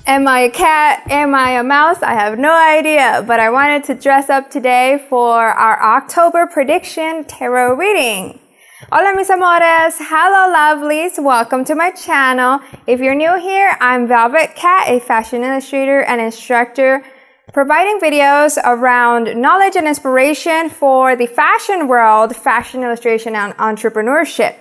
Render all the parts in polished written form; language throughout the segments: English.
Am I a cat? Am I a mouse? I have no idea, but I wanted to dress up today for our October prediction tarot reading. Hola mis amores, hello lovelies, welcome to my channel. If you're new here, I'm Velvet Cat, a fashion illustrator and instructor, providing videos around knowledge and inspiration for the fashion world, fashion illustration and entrepreneurship.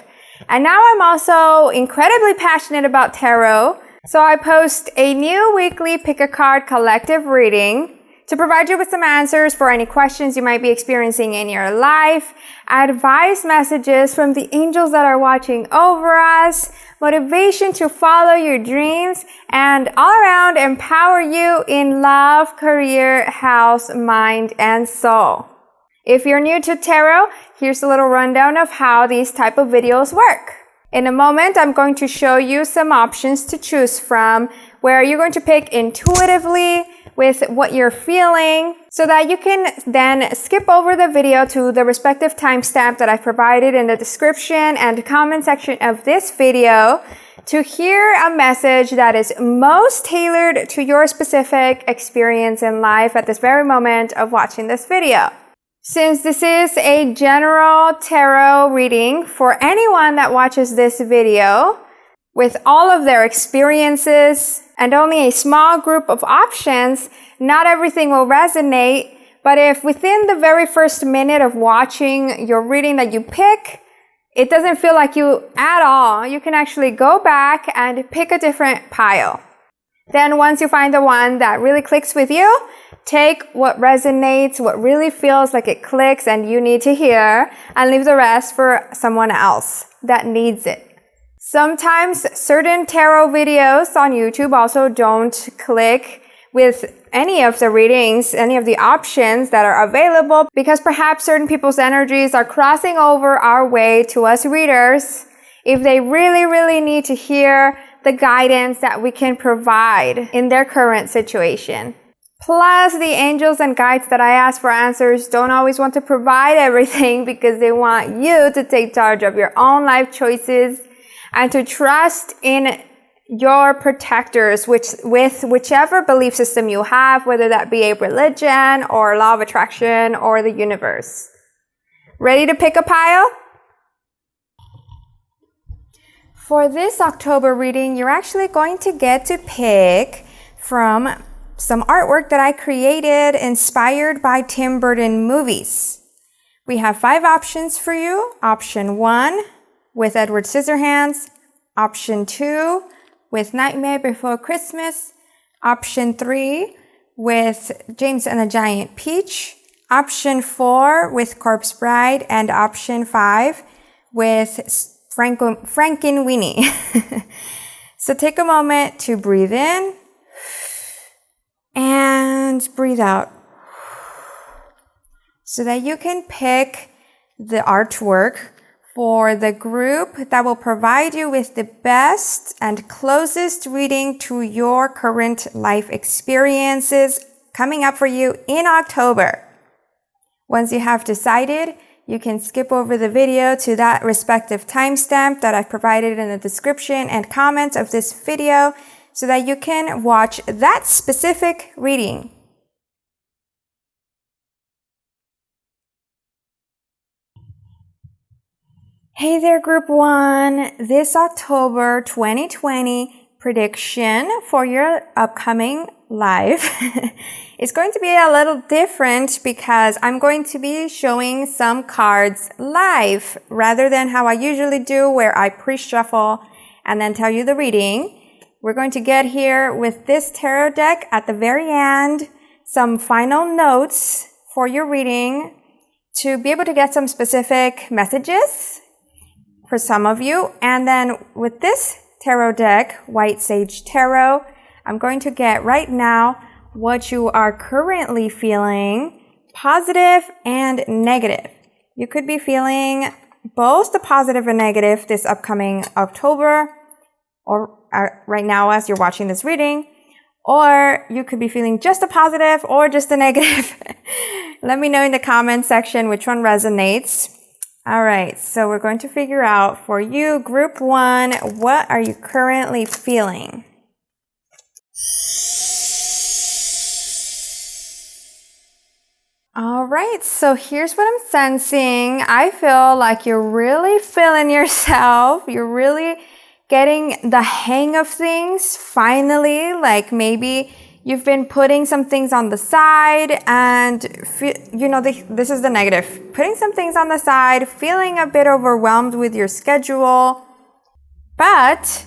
And now I'm also incredibly passionate about tarot. So I post a new weekly pick a card collective reading to provide you with some answers for any questions you might be experiencing in your life, advice messages from the angels that are watching over us, motivation to follow your dreams, and all around empower you in love, career, health, mind, and soul. If you're new to tarot, here's a little rundown of how these type of videos work. In a moment, I'm going to show you some options to choose from where you're going to pick intuitively with what you're feeling so that you can then skip over the video to the respective timestamp that I've provided in the description and comment section of this video to hear a message that is most tailored to your specific experience in life at this very moment of watching this video. Since this is a general tarot reading for anyone that watches this video, with all of their experiences and only a small group of options, not everything will resonate. But if within the very first minute of watching your reading that you pick, it doesn't feel like you at all, you can actually go back and pick a different pile. Then once you find the one that really clicks with you, take what resonates, what really feels like it clicks and you need to hear, and leave the rest for someone else that needs it. Sometimes certain tarot videos on YouTube also don't click with any of the readings, any of the options that are available, because perhaps certain people's energies are crossing over our way to us readers if they really need to hear the guidance that we can provide in their current situation. Plus, the angels and guides that I ask for answers don't always want to provide everything because they want you to take charge of your own life choices and to trust in your protectors, with whichever belief system you have, whether that be a religion or law of attraction or the universe. Ready to pick a pile? For this October reading, you're actually going to get to pick from some artwork that I created inspired by Tim Burton movies. We have 5 options for you. Option 1 with Edward Scissorhands. Option 2 with Nightmare Before Christmas. Option 3 with James and the Giant Peach. Option 4 with Courpse Bride. And option 5 with Frankenweenie. So take a moment to breathe in and breathe out so that you can pick the artwork for the group that will provide you with the best and closest reading to your current life experiences coming up for you in October. Once you have decided, you can skip over the video to that respective timestamp that I've provided in the description and comments of this video so that you can watch that specific reading. Hey there, Group 1. This October 2020 prediction for your upcoming life is going to be a little different because I'm going to be showing some cards live rather than how I usually do where I pre-shuffle and then tell you the reading. We're going to get here with this tarot deck at the very end, some final notes for your reading to be able to get some specific messages for some of you. And then with this tarot deck, White Sage Tarot, I'm going to get right now what you are currently feeling, positive and negative. You could be feeling both the positive and negative this upcoming October, or right now as you're watching this reading, or you could be feeling just the positive or just the negative. Let me know in the comment section which one resonates. All right, so we're going to figure out for you, Group 1, what are you currently feeling? All right, so here's what I'm sensing. I feel like you're really feeling yourself. You're really getting the hang of things finally. Like maybe you've been putting some things on the side and, this is the negative. Putting some things on the side, feeling a bit overwhelmed with your schedule. But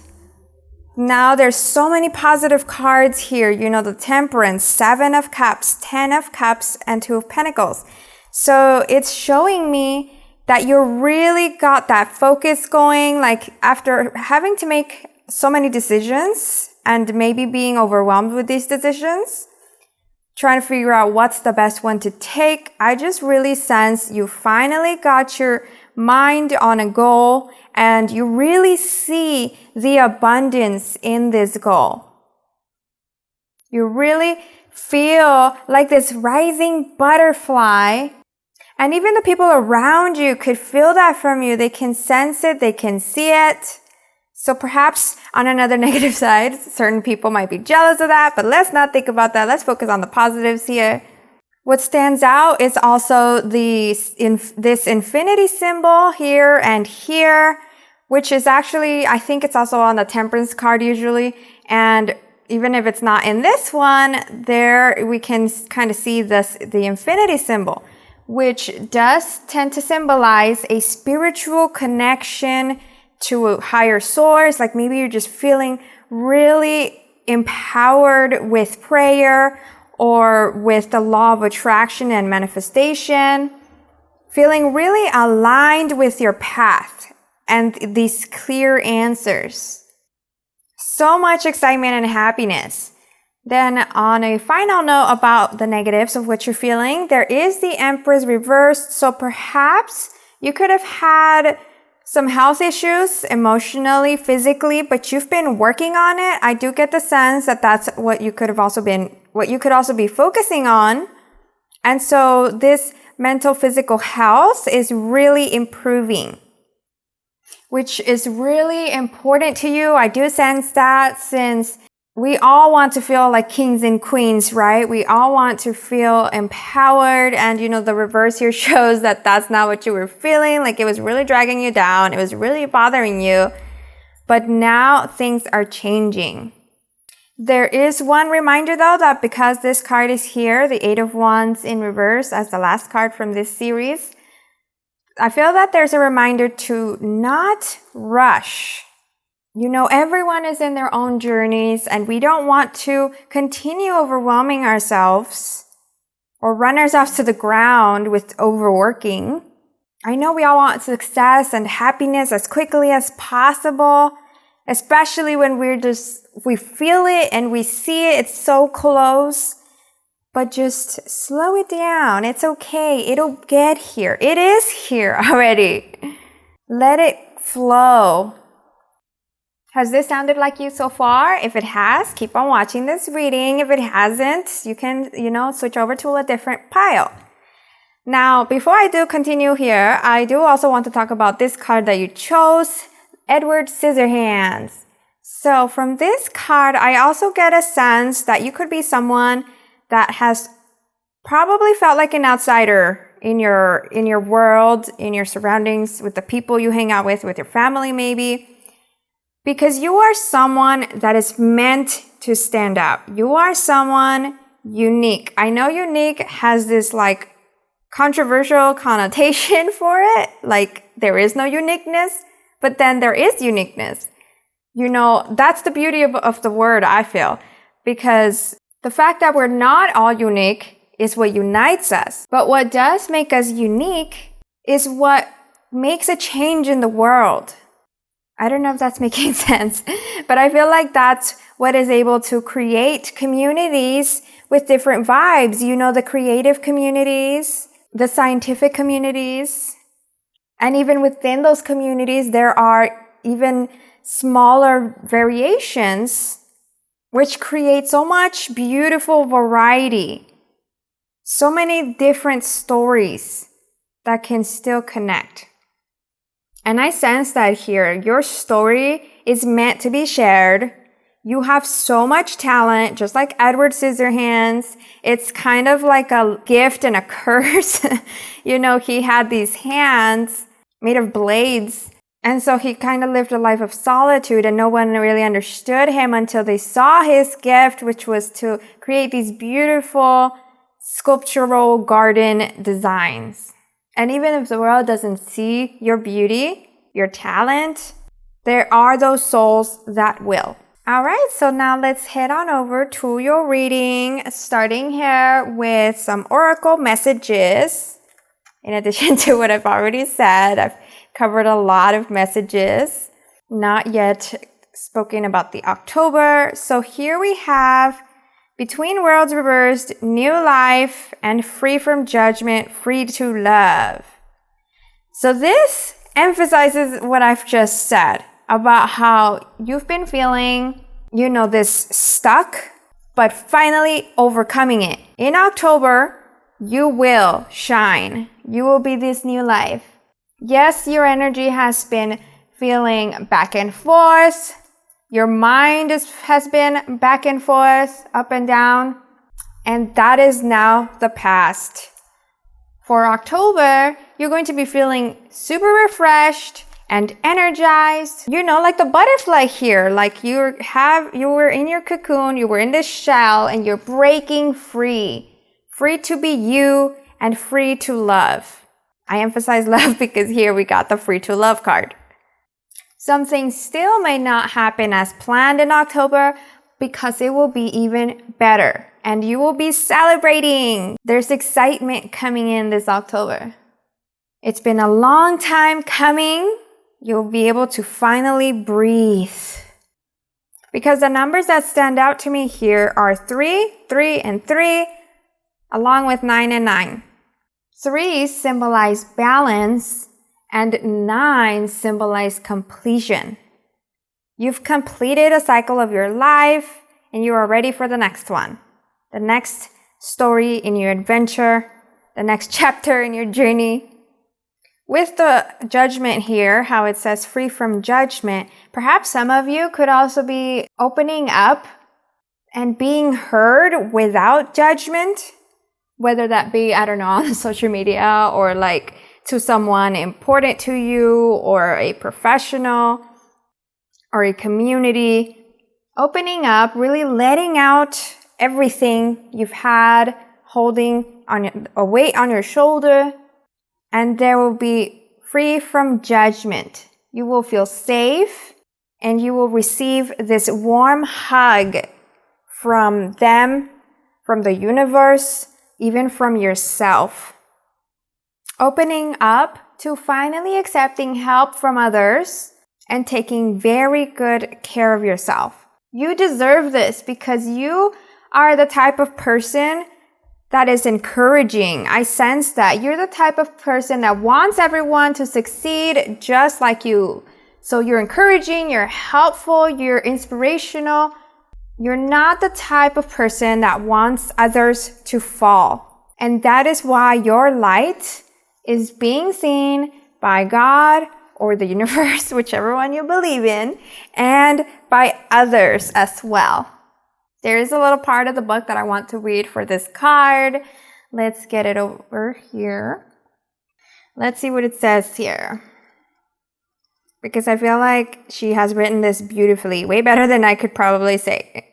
now there's so many positive cards here. The Temperance, 7 of Cups, 10 of Cups, and 2 of Pentacles. So it's showing me that you really got that focus going, like after having to make so many decisions and maybe being overwhelmed with these decisions, trying to figure out what's the best one to take. I just really sense you finally got your mind on a goal and you really see the abundance in this goal. You really feel like this rising butterfly, and even the people around you could feel that from you. They can sense it, they can see it. So perhaps on another negative side, certain people might be jealous of that, but let's not think about that. Let's focus on the positives here. What stands out is also this infinity symbol here and here, which is actually, I think it's also on the Temperance card usually. And even if it's not in this one, there we can kind of see the infinity symbol, which does tend to symbolize a spiritual connection to a higher source. Like maybe you're just feeling really empowered with prayer or with the law of attraction and manifestation, feeling really aligned with your path and these clear answers. So much excitement and happiness. Then on a final note about the negatives of what you're feeling, there is the Empress reversed. So perhaps you could have had some health issues emotionally, physically, but you've been working on it. I do get the sense that that's what you could also be focusing on. And so this mental, physical health is really improving, which is really important to you. I do sense that, since we all want to feel like kings and queens, right? We all want to feel empowered. And the reverse here shows that that's not what you were feeling. Like it was really dragging you down. It was really bothering you. But now things are changing. There is one reminder though, that because this card is here, the 8 of Wands in reverse as the last card from this series, I feel that there's a reminder to not rush. Everyone is in their own journeys, and we don't want to continue overwhelming ourselves or run ourselves to the ground with overworking. I know we all want success and happiness as quickly as possible, especially when we feel it and we see it, it's so close. But just slow it down. It's okay. It'll get here. It is here already. Let it flow. Has this sounded like you so far? If it has, keep on watching this reading. If it hasn't, you can, switch over to a different pile. Now, before I do continue here, I do also want to talk about this card that you chose, Edward Scissorhands. So from this card, I also get a sense that you could be someone that has probably felt like an outsider in your world, in your surroundings, with the people you hang out with your family maybe. Because you are someone that is meant to stand out. You are someone unique. I know unique has this like controversial connotation for it. Like there is no uniqueness, but then there is uniqueness. That's the beauty of the word, I feel. Because the fact that we're not all unique is what unites us. But what does make us unique is what makes a change in the world. I don't know if that's making sense, but I feel like that's what is able to create communities with different vibes. The creative communities, the scientific communities, and even within those communities, there are even smaller variations, which create so much beautiful variety, so many different stories that can still connect. And I sense that here, your story is meant to be shared. You have so much talent, just like Edward Scissorhands. It's kind of like a gift and a curse. You know, he had these hands made of blades. And so he kind of lived a life of solitude, and no one really understood him until they saw his gift, which was to create these beautiful sculptural garden designs. And even if the world doesn't see your beauty, your talent, there are those souls that will. All right, so now let's head on over to your reading, starting here with some oracle messages. In addition to what I've already said, I've covered a lot of messages, not yet spoken about the October. So here we have Between Worlds Reversed, New Life, and Free from Judgment, Free to Love. So this emphasizes what I've just said about how you've been feeling, you know, this stuck, but finally overcoming it. In October, you will shine. You will be this new life. Yes, your energy has been feeling back and forth. Your mind has been back and forth, up and down. And that is now the past. For October, you're going to be feeling super refreshed and energized. You know, like the butterfly here, like you were in your cocoon, you were in this shell, and you're breaking free. Free to be you and free to love. I emphasize love because here we got the free to love card. Something still may not happen as planned in October because it will be even better and you will be celebrating. There's excitement coming in this October. It's been a long time coming. You'll be able to finally breathe. Because the numbers that stand out to me here are 3, 3, and 3, along with 9 and 9. 3 symbolize balance, and 9 symbolize completion. You've completed a cycle of your life, and you are ready for the next one. The next story in your adventure, the next chapter in your journey. With the judgment here, how it says free from judgment, perhaps some of you could also be opening up and being heard without judgment, whether that be, I don't know, on social media or like to someone important to you or a professional or a community. Opening up, really letting out everything you've had, holding on a weight on your shoulder. And there will be free from judgment. You will feel safe and you will receive this warm hug from them, from the universe, even from yourself. Opening up to finally accepting help from others and taking very good care of yourself. You deserve this because you are the type of person that is encouraging. I sense that you're the type of person that wants everyone to succeed just like you. So you're encouraging, you're helpful, you're inspirational. You're not the type of person that wants others to fall. And that is why your light is being seen by God or the universe, whichever one you believe in, and by others as well. There is a little part of the book that I want to read for this card. Let's get it over here. Let's see what it says here. Because I feel like she has written this beautifully, way better than I could probably say.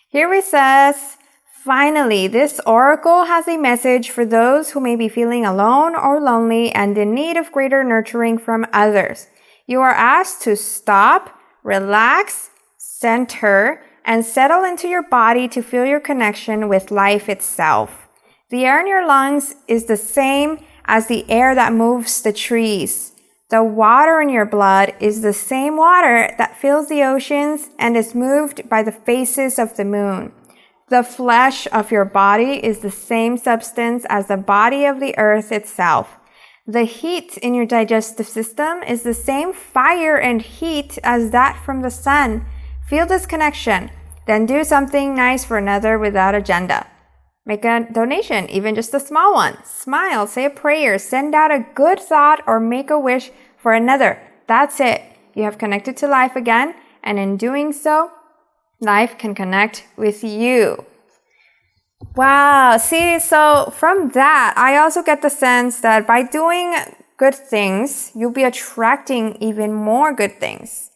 Here it says, finally, this oracle has a message for those who may be feeling alone or lonely and in need of greater nurturing from others. You are asked to stop, relax, center, and settle into your body to feel your connection with life itself. The air in your lungs is the same as the air that moves the trees. The water in your blood is the same water that fills the oceans and is moved by the phases of the moon. The flesh of your body is the same substance as the body of the earth itself. The heat in your digestive system is the same fire and heat as that from the sun. Feel this connection. Then do something nice for another without agenda. Make a donation, even just a small one. Smile, say a prayer, send out a good thought, or make a wish for another. That's it. You have connected to life again, and in doing so, Life can connect with you. Wow, see, so from that, I also get the sense that by doing good things, you'll be attracting even more good things.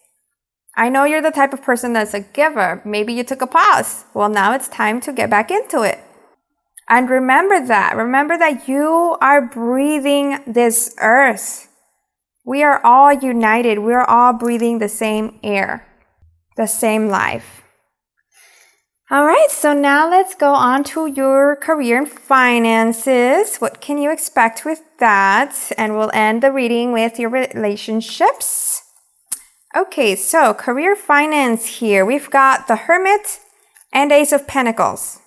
I know you're the type of person that's a giver. Maybe you took a pause. Well, now it's time to get back into it. And remember that you are breathing this earth. We are all united. We are all breathing the same air, the same life. All right, so now let's go on to your career and finances. What can you expect with that? And we'll end the reading with your relationships. Okay, so career finance here. We've got the Hermit and Ace of Pentacles.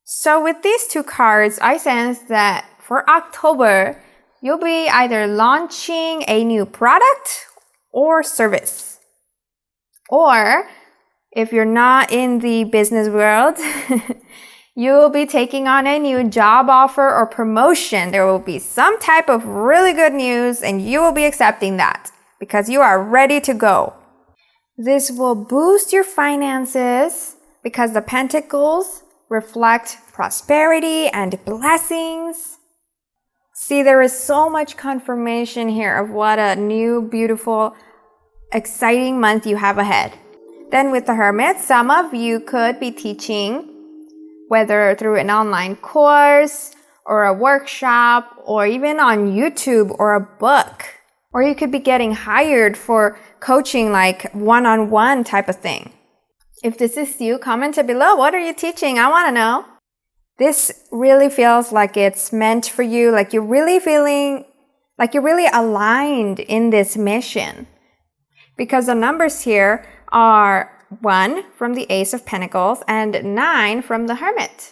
So with these two cards, I sense that for October, you'll be either launching a new product or service. Or if you're not in the business world, you will be taking on a new job offer or promotion. There will be some type of really good news and you will be accepting that because you are ready to go. This will boost your finances because the pentacles reflect prosperity and blessings. See, there is so much confirmation here of what a new, beautiful, exciting month you have ahead. Then with the Hermit, some of you could be teaching, whether through an online course or a workshop or even on YouTube or a book. Or you could be getting hired for coaching, like one-on-one type of thing. If this is you, comment it below. What are you teaching? I want to know. This really feels like it's meant for you, like you're really feeling like you're really aligned in this mission. Because the numbers here are 1 from the Ace of Pentacles and 9 from the Hermit.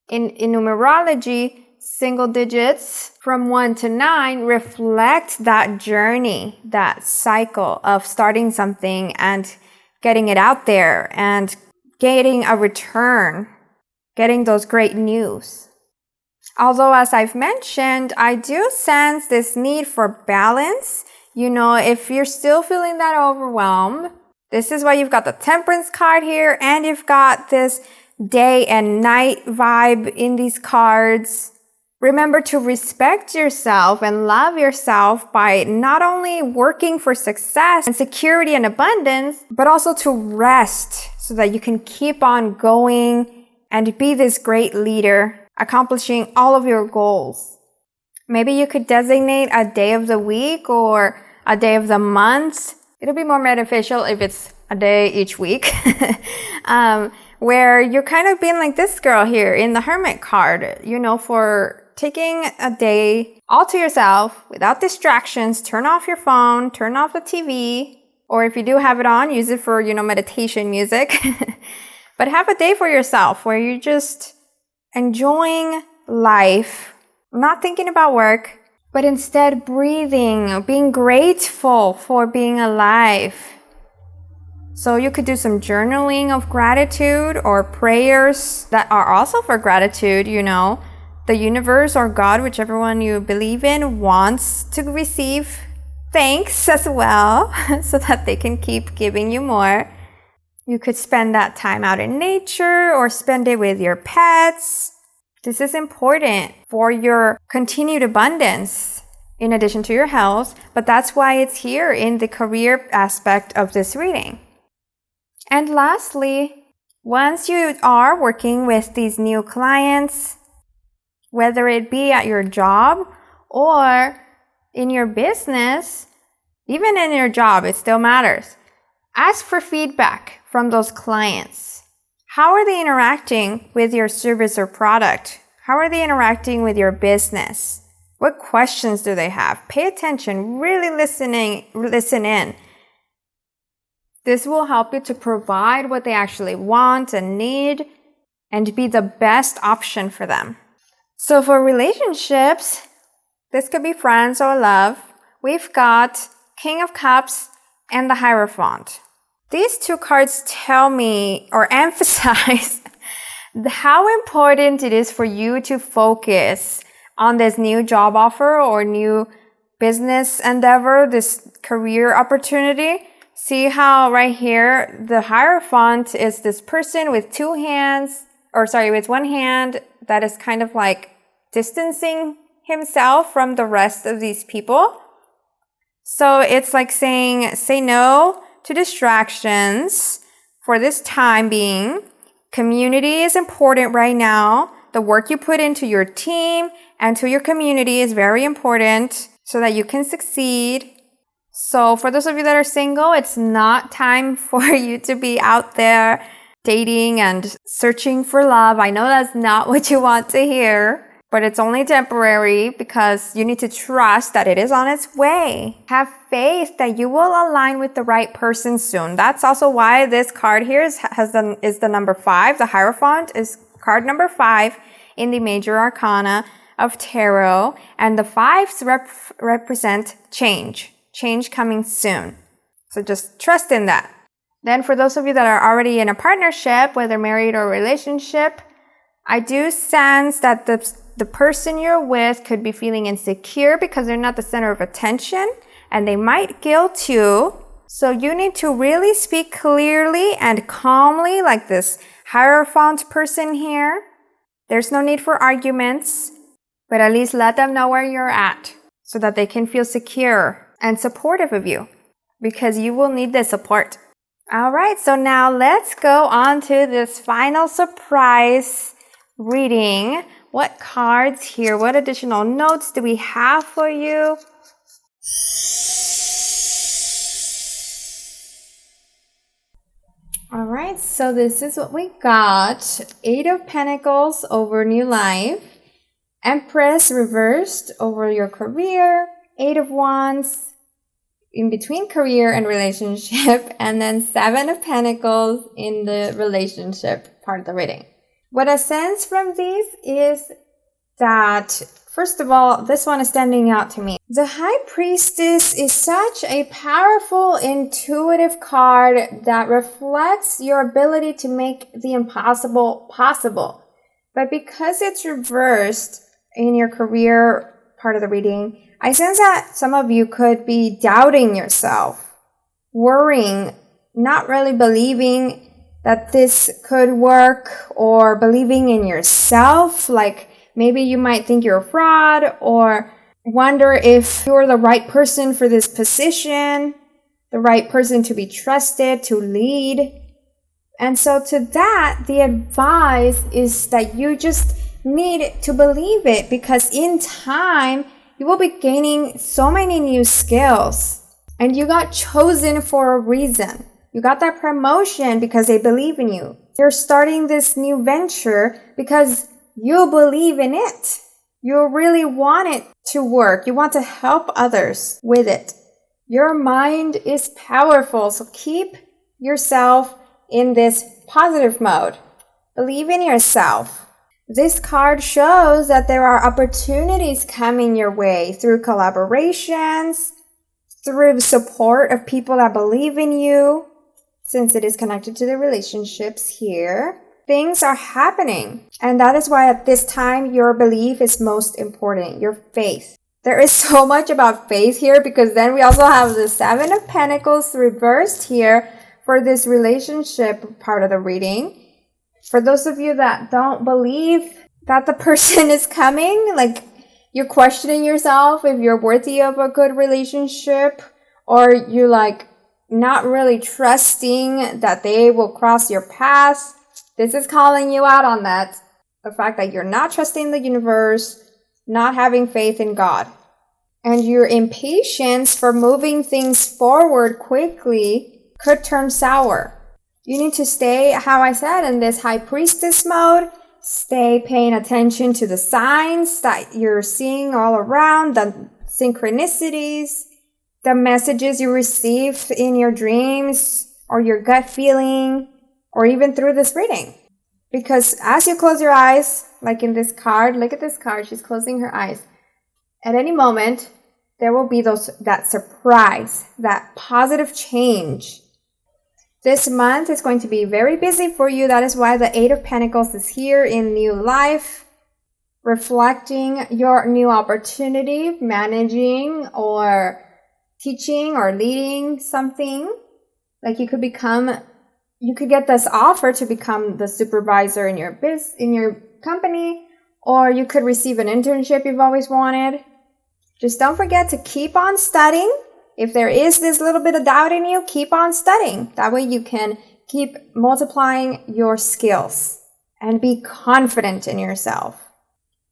In numerology, single digits from 1 to 9 reflect that journey, that cycle of starting something and getting it out there and getting a return, getting those great news. Although, as I've mentioned, I do sense this need for balance. You know, if you're still feeling that overwhelmed, this is why you've got the Temperance card here and you've got this day and night vibe in these cards. Remember to respect yourself and love yourself by not only working for success and security and abundance, but also to rest so that you can keep on going and be this great leader, accomplishing all of your goals. Maybe you could designate a day of the week or a day of the month. It'll be more beneficial if it's a day each week, where you're kind of being like this girl here in the Hermit card, you know, for taking a day all to yourself without distractions. Turn off your phone, turn off the TV, or if you do have it on, use it for, you know, meditation music. But have a day for yourself where you're just enjoying life, not thinking about work, but instead breathing, being grateful for being alive. So you could do some journaling of gratitude or prayers that are also for gratitude, you know. The universe or God, whichever one you believe in, wants to receive thanks as well so that they can keep giving you more. You could spend that time out in nature or spend it with your pets. This is important for your continued abundance in addition to your health, but that's why it's here in the career aspect of this reading. And lastly, once you are working with these new clients, whether it be at your job or in your business, even in your job, it still matters. Ask for feedback from those clients. How are they interacting with your service or product? How are they interacting with your business? What questions do they have? Pay attention, really listen in. This will help you to provide what they actually want and need and be the best option for them. So for relationships, this could be friends or love. We've got King of Cups and the Hierophant. These two cards tell me or emphasize how important it is for you to focus on this new job offer or new business endeavor, this career opportunity, See how right here, the Hierophant is this person with with one hand that is kind of like distancing himself from the rest of these people. So it's like saying, say no to distractions for this time being. Community is important right now. The work you put into your team and to your community is very important so that you can succeed. So for those of you that are single, it's not time for you to be out there dating and searching for love. I know that's not what you want to hear, but it's only temporary because you need to trust that it is on its way. Have faith that you will align with the right person soon. That's also why this card here is the number 5. The Hierophant is card number 5 in the major arcana of tarot. And the 5s represent change. Change coming soon. So just trust in that. Then for those of you that are already in a partnership, whether married or relationship, I do sense that the person you're with could be feeling insecure because they're not the center of attention and they might guilt you. So you need to really speak clearly and calmly like this Hierophant person here. There's no need for arguments, but at least let them know where you're at so that they can feel secure and supportive of you because you will need the support. All right, so now let's go on to this final surprise reading. What cards here? What additional notes do we have for you? All right, so this is what we got. 8 of Pentacles over new life. Empress reversed over your career. 8 of Wands in between career and relationship. And then 7 of Pentacles in the relationship part of the reading. What I sense from these is that, first of all, this one is standing out to me. The High Priestess is such a powerful, intuitive card that reflects your ability to make the impossible possible. But because it's reversed in your career part of the reading, I sense that some of you could be doubting yourself, worrying, not really believing that this could work, or believing in yourself. Like maybe you might think you're a fraud or wonder if you're the right person for this position, the right person to be trusted, to lead. And so to that, the advice is that you just need to believe it, because in time, you will be gaining so many new skills. And you got chosen for a reason. You got that promotion because they believe in you. You're starting this new venture because you believe in it. You really want it to work. You want to help others with it. Your mind is powerful, so keep yourself in this positive mode. Believe in yourself. This card shows that there are opportunities coming your way through collaborations, through support of people that believe in you, since it is connected to the relationships here. Things are happening. And that is why at this time, your belief is most important, your faith. There is so much about faith here, because then we also have the 7 of Pentacles reversed here for this relationship part of the reading. For those of you that don't believe that the person is coming, like you're questioning yourself if you're worthy of a good relationship, or you're like not really trusting that they will cross your path, this is calling you out on that. The fact that you're not trusting the universe, not having faith in God. And your impatience for moving things forward quickly could turn sour. You need to stay, how I said, in this High Priestess mode. Stay paying attention to the signs that you're seeing all around, the synchronicities, the messages you receive in your dreams or your gut feeling, or even through this reading. Because as you close your eyes, like in this card, look at this card, she's closing her eyes. At any moment, there will be that surprise, that positive change. This month is going to be very busy for you. That is why the 8 of Pentacles is here in new life, reflecting your new opportunity, managing or teaching or leading something. Like you could get this offer to become the supervisor in your company, or you could receive an internship you've always wanted. Just don't forget to keep on studying. If there is this little bit of doubt in you, keep on studying. That way you can keep multiplying your skills and be confident in yourself.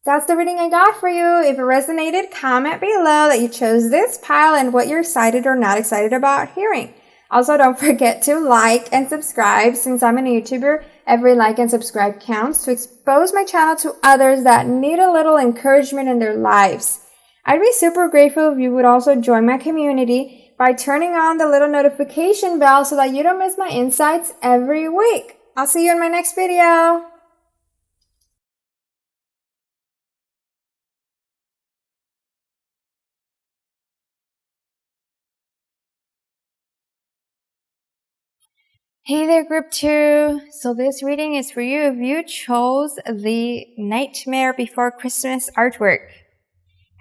That's the reading I got for you. If it resonated, comment below that you chose this pile and what you're excited or not excited about hearing. Also, don't forget to like and subscribe. Since I'm a YouTuber, every like and subscribe counts to expose my channel to others that need a little encouragement in their lives. I'd be super grateful if you would also join my community by turning on the little notification bell so that you don't miss my insights every week. I'll see you in my next video. Hey there, group 2. So this reading is for you if you chose the Nightmare Before Christmas artwork.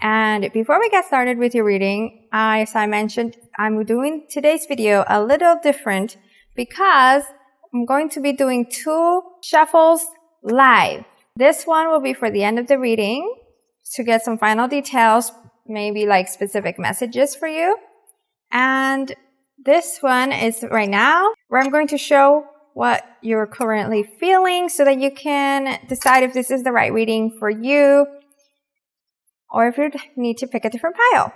And before we get started with your reading, as I mentioned, I'm doing today's video a little different because I'm going to be doing 2 shuffles live. This one will be for the end of the reading to get some final details, maybe like specific messages for you. And this one is right now, where I'm going to show what you're currently feeling so that you can decide if this is the right reading for you or if you need to pick a different pile.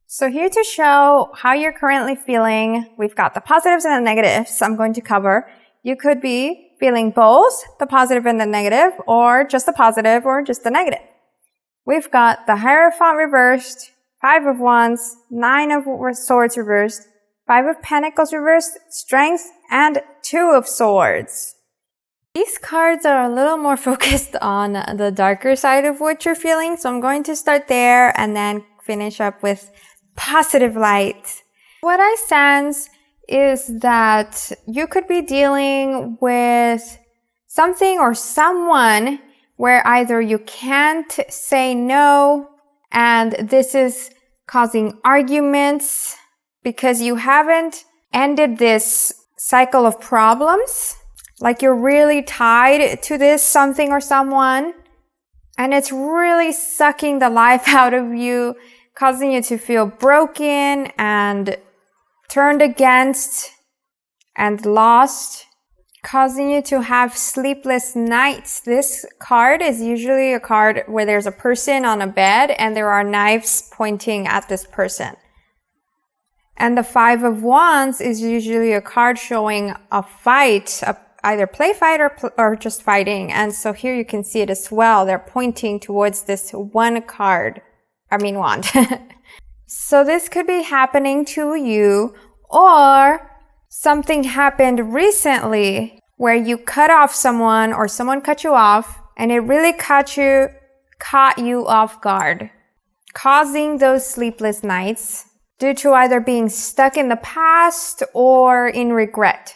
So here to show how you're currently feeling, we've got the positives and the negatives I'm going to cover. You could be feeling both the positive and the negative, or just the positive or just the negative. We've got the Hierophant reversed, 5 of Wands, 9 of Swords reversed, 5 of Pentacles reversed, Strength, and 2 of Swords. These cards are a little more focused on the darker side of what you're feeling, so I'm going to start there and then finish up with positive light. What I sense is that you could be dealing with something or someone where either you can't say no, and this is causing arguments because you haven't ended this cycle of problems. Like you're really tied to this something or someone, and it's really sucking the life out of you, causing you to feel broken and turned against and lost, causing you to have sleepless nights. This card is usually a card where there's a person on a bed and there are knives pointing at this person. And the 5 of Wands is usually a card showing a fight, either play fight or just fighting. And so here you can see it as well. They're pointing towards this one wand. So this could be happening to you, or something happened recently where you cut off someone or someone cut you off and it really caught you off guard, causing those sleepless nights due to either being stuck in the past or in regret.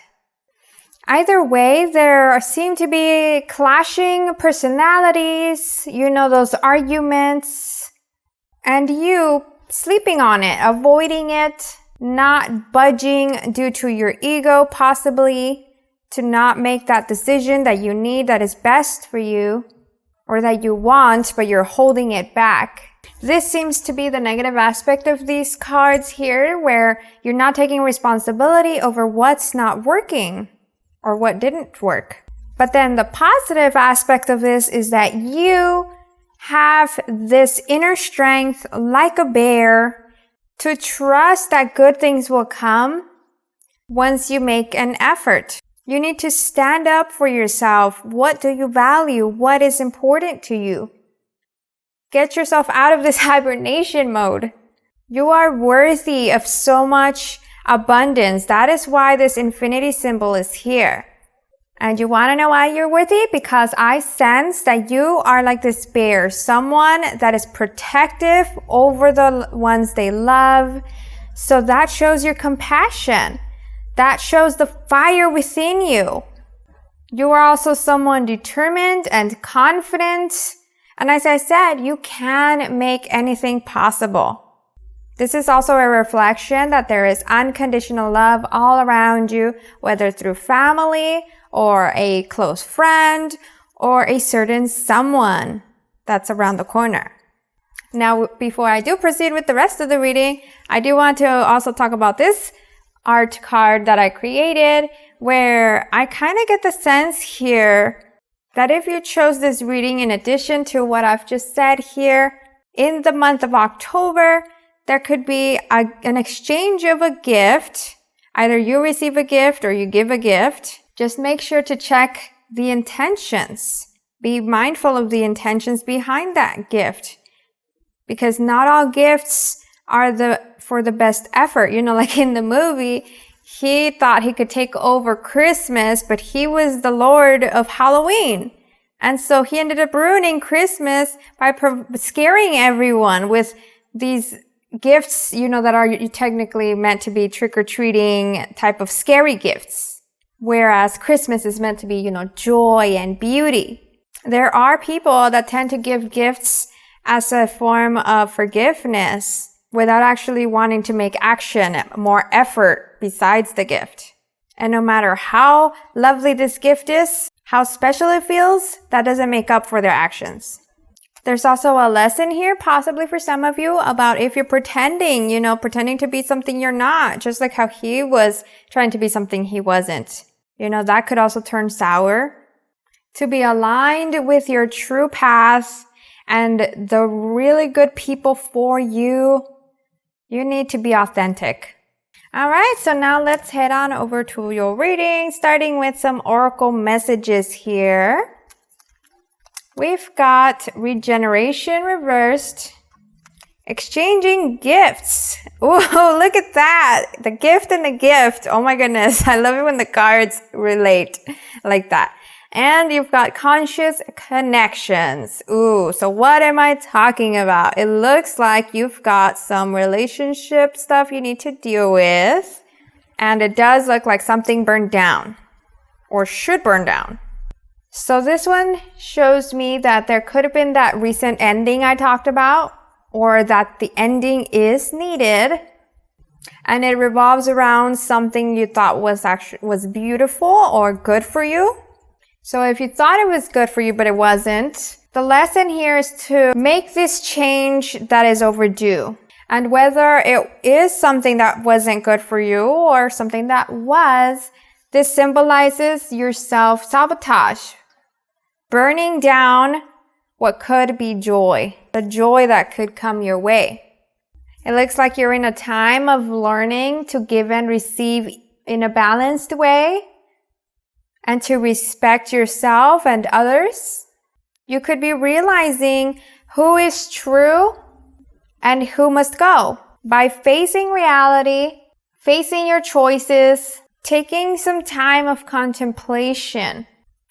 Either way, there seem to be clashing personalities, those arguments, and you sleeping on it, avoiding it, not budging due to your ego, possibly, to not make that decision that you need that is best for you or that you want, but you're holding it back. This seems to be the negative aspect of these cards here, where you're not taking responsibility over what's not working or what didn't work. But then the positive aspect of this is that you have this inner strength like a bear to trust that good things will come once you make an effort. You need to stand up for yourself. What do you value? What is important to you? Get yourself out of this hibernation mode. You are worthy of so much abundance. That is why this infinity symbol is here. And you want to know why you're worthy? Because I sense that you are like this bear, someone that is protective over the ones they love. So that shows your compassion. That shows the fire within you. You are also someone determined and confident And as I said, you can make anything possible. This is also a reflection that there is unconditional love all around you, whether through family or a close friend or a certain someone that's around the corner. Now, before I do proceed with the rest of the reading, I do want to also talk about this art card that I created, where I kind of get the sense here that if you chose this reading in addition to what I've just said here, in the month of October, there could be an exchange of a gift. Either you receive a gift or you give a gift. Just make sure to check the intentions. Be mindful of the intentions behind that gift. Because not all gifts are for the best effort. You know, like in the movie, he thought he could take over Christmas, but he was the Lord of Halloween. And so he ended up ruining Christmas by scaring everyone with these gifts, you know, that are technically meant to be trick-or-treating type of scary gifts. Whereas Christmas is meant to be, you know, joy and beauty. There are people that tend to give gifts as a form of forgiveness without actually wanting to make action, more effort besides the gift. And no matter how lovely this gift is, how special it feels, that doesn't make up for their actions. There's also a lesson here, possibly for some of you, about if you're pretending, you know, pretending to be something you're not, just like how he was trying to be something he wasn't. You know, that could also turn sour. To be aligned with your true path and the really good people for you, you need to be authentic. All right, so now let's head on over to your reading, starting with some oracle messages here. We've got regeneration reversed, exchanging gifts. Oh, look at that. The gift and the gift. Oh my goodness. I love it when the cards relate like that. And you've got conscious connections. Ooh, so what am I talking about? It looks like you've got some relationship stuff you need to deal with. And it does look like something burned down or should burn down. So this one shows me that there could have been that recent ending I talked about, or that the ending is needed. And it revolves around something you thought was beautiful or good for you. So if you thought it was good for you, but it wasn't, the lesson here is to make this change that is overdue. And whether it is something that wasn't good for you or something that was, this symbolizes your self-sabotage. Burning down what could be joy, the joy that could come your way. It looks like you're in a time of learning to give and receive in a balanced way, and to respect yourself and others. You could be realizing who is true and who must go by facing reality, facing your choices, taking some time of contemplation.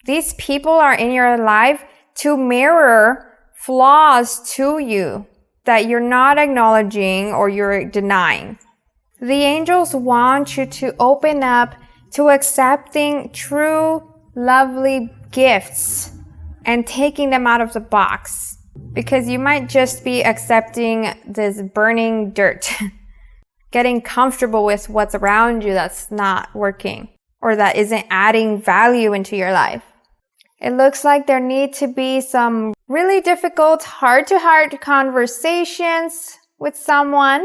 These people are in your life to mirror flaws to you that you're not acknowledging or you're denying. The angels want you to open up to accepting true, lovely gifts and taking them out of the box. Because you might just be accepting this burning dirt, getting comfortable with what's around you that's not working or that isn't adding value into your life. It looks like there need to be some really difficult heart-to-heart conversations with someone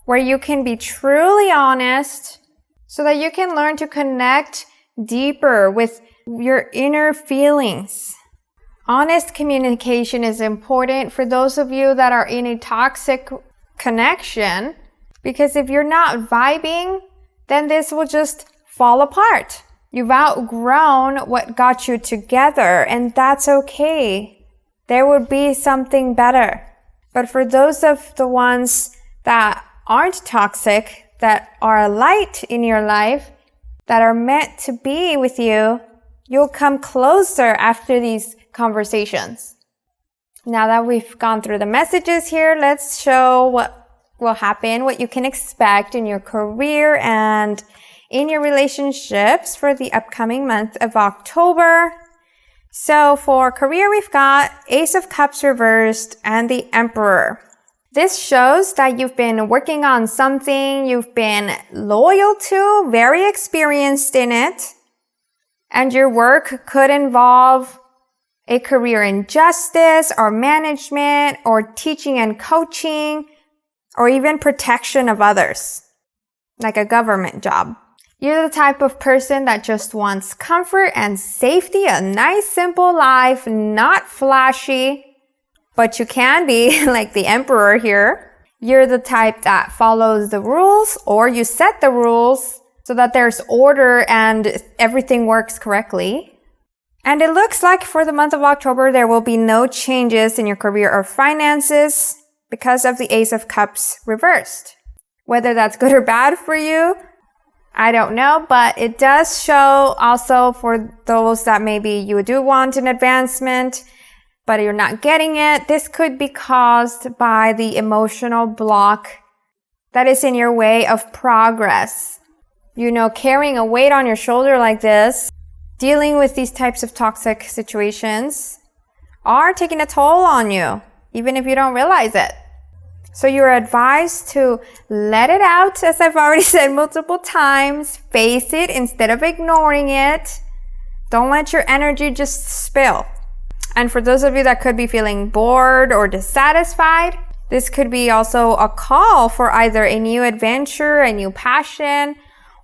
where you can be truly honest, so that you can learn to connect deeper with your inner feelings. Honest communication is important for those of you that are in a toxic connection, because if you're not vibing, then this will just fall apart. You've outgrown what got you together, and that's okay. There would be something better. But for those of the ones that aren't toxic, that are a light in your life, that are meant to be with you, you'll come closer after these conversations. Now that we've gone through the messages here, let's show what will happen, what you can expect in your career and in your relationships for the upcoming month of October. So for career, we've got Ace of Cups reversed and the Emperor. This shows that you've been working on something you've been loyal to, very experienced in it, and your work could involve a career in justice or management or teaching and coaching or even protection of others, like a government job. You're the type of person that just wants comfort and safety, a nice simple life, not flashy, but you can be like the Emperor here. You're the type that follows the rules, or you set the rules so that there's order and everything works correctly. And it looks like for the month of October, there will be no changes in your career or finances because of the Ace of Cups reversed. Whether that's good or bad for you, I don't know, but it does show also for those that maybe you do want an advancement, but you're not getting it. This could be caused by the emotional block that is in your way of progress. You know, carrying a weight on your shoulder like this, dealing with these types of toxic situations are taking a toll on you, even if you don't realize it. So you're advised to let it out, as I've already said multiple times. Face it instead of ignoring it. Don't let your energy just spill. And for those of you that could be feeling bored or dissatisfied, this could be also a call for either a new adventure, a new passion,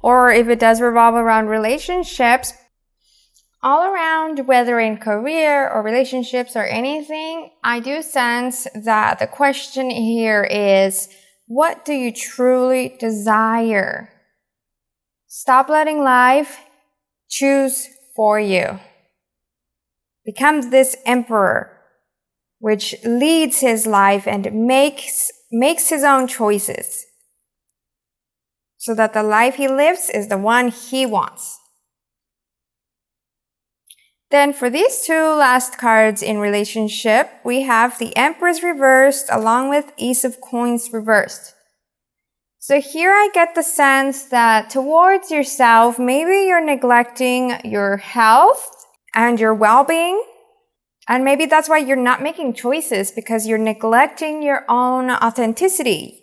or if it does revolve around relationships, all around, whether in career or relationships or anything, I do sense that the question here is, what do you truly desire? Stop letting life choose for you. Become this Emperor, which leads his life and makes his own choices, so that the life he lives is the one he wants. Then for these two last cards in relationship, we have the Empress reversed along with Ace of Coins reversed. So here I get the sense that towards yourself, maybe you're neglecting your health and your well-being. And maybe that's why you're not making choices, because you're neglecting your own authenticity,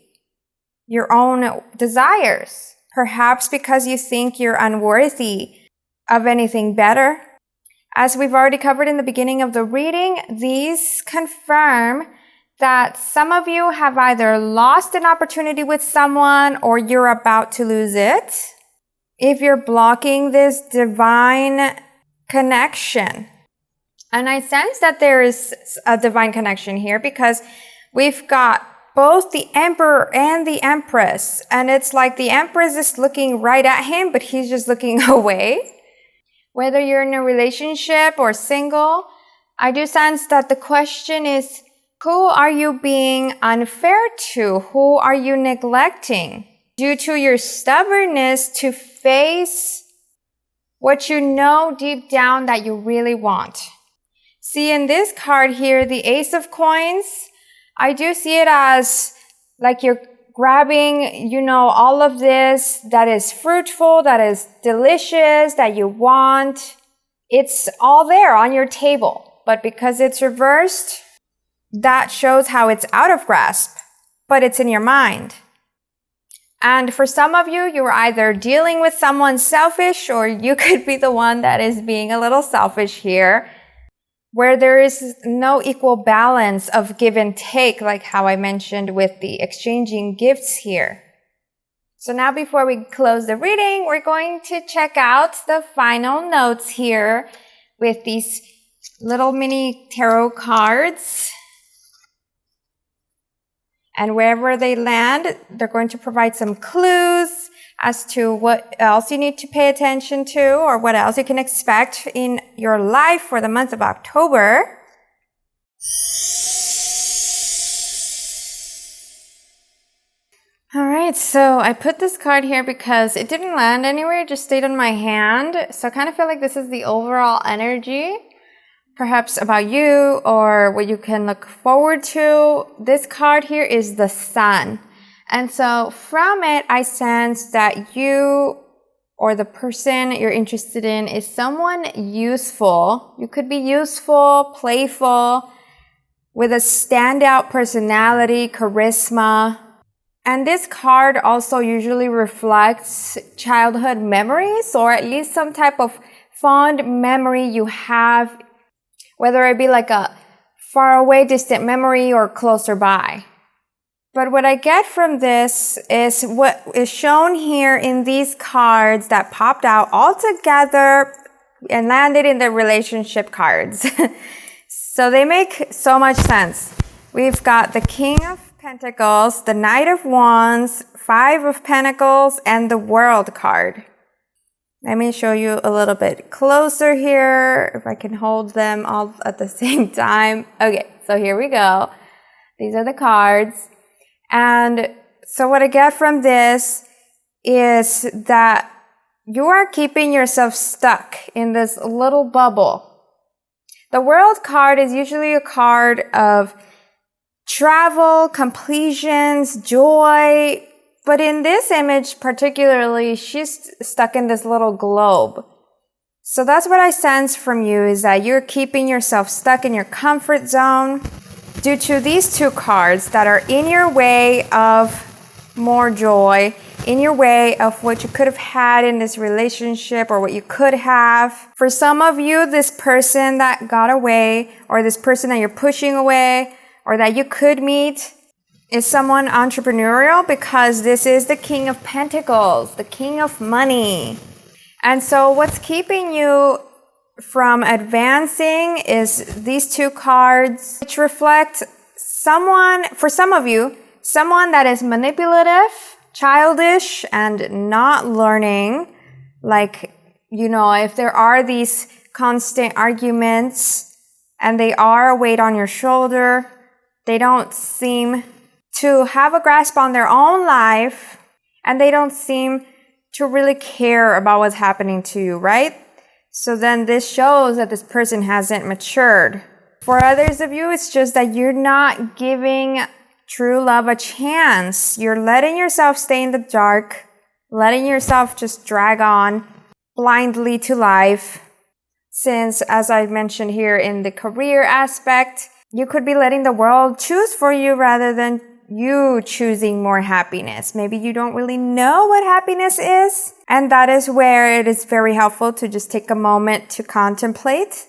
your own desires. Perhaps because you think you're unworthy of anything better. As we've already covered in the beginning of the reading, these confirm that some of you have either lost an opportunity with someone or you're about to lose it. If you're blocking this divine connection. And I sense that there is a divine connection here because we've got both the Emperor and the Empress. And it's like the Empress is looking right at him, but he's just looking away. Whether you're in a relationship or single, I do sense that the question is, who are you being unfair to? Who are you neglecting? Due to your stubbornness to face what you know deep down that you really want. See, in this card here, the Ace of Coins, I do see it as like you're grabbing, all of this that is fruitful, that is delicious, that you want. It's all there on your table. But because it's reversed, that shows how it's out of grasp, but it's in your mind. And for some of you, you're either dealing with someone selfish, or you could be the one that is being a little selfish here, where there is no equal balance of give and take, like how I mentioned with the exchanging gifts here. So now before we close the reading, we're going to check out the final notes here with these little mini tarot cards. And wherever they land, they're going to provide some clues as to what else you need to pay attention to or what else you can expect in your life for the month of October. All right, so I put this card here because it didn't land anywhere, it just stayed on my hand. So I kind of feel like this is the overall energy, perhaps about you or what you can look forward to. This card here is the Sun. And so from it, I sense that you or the person you're interested in is someone useful. You could be useful, playful, with a standout personality, charisma. And this card also usually reflects childhood memories, or at least some type of fond memory you have, whether it be like a far away distant memory or closer by. But what I get from this is what is shown here in these cards that popped out all together and landed in the relationship cards. So they make so much sense. We've got the King of Pentacles, the Knight of Wands, Five of Pentacles, and the World card. Let me show you a little bit closer here, if I can hold them all at the same time. Okay, so here we go. These are the cards. And so what I get from this is that you are keeping yourself stuck in this little bubble. The World card is usually a card of travel, completions, joy. But in this image particularly, she's stuck in this little globe. So that's what I sense from you, is that you're keeping yourself stuck in your comfort zone due to these two cards that are in your way of more joy, in your way of what you could have had in this relationship or what you could have. For some of you, this person that got away, or this person that you're pushing away, or that you could meet, is someone entrepreneurial, because this is the King of Pentacles, the King of Money. And so what's keeping you from advancing is these two cards, which reflect someone, for some of you, someone that is manipulative, childish, and not learning. Like, you know, if there are these constant arguments and they are a weight on your shoulder, they don't seem to have a grasp on their own life, and they don't seem to really care about what's happening to you, right? So then this shows that this person hasn't matured. For others of you, it's just that you're not giving true love a chance. You're letting yourself stay in the dark, letting yourself just drag on blindly to life. Since, as I mentioned here in the career aspect, you could be letting the world choose for you rather than you choosing more happiness. Maybe you don't really know what happiness is. And that is where it is very helpful to just take a moment to contemplate.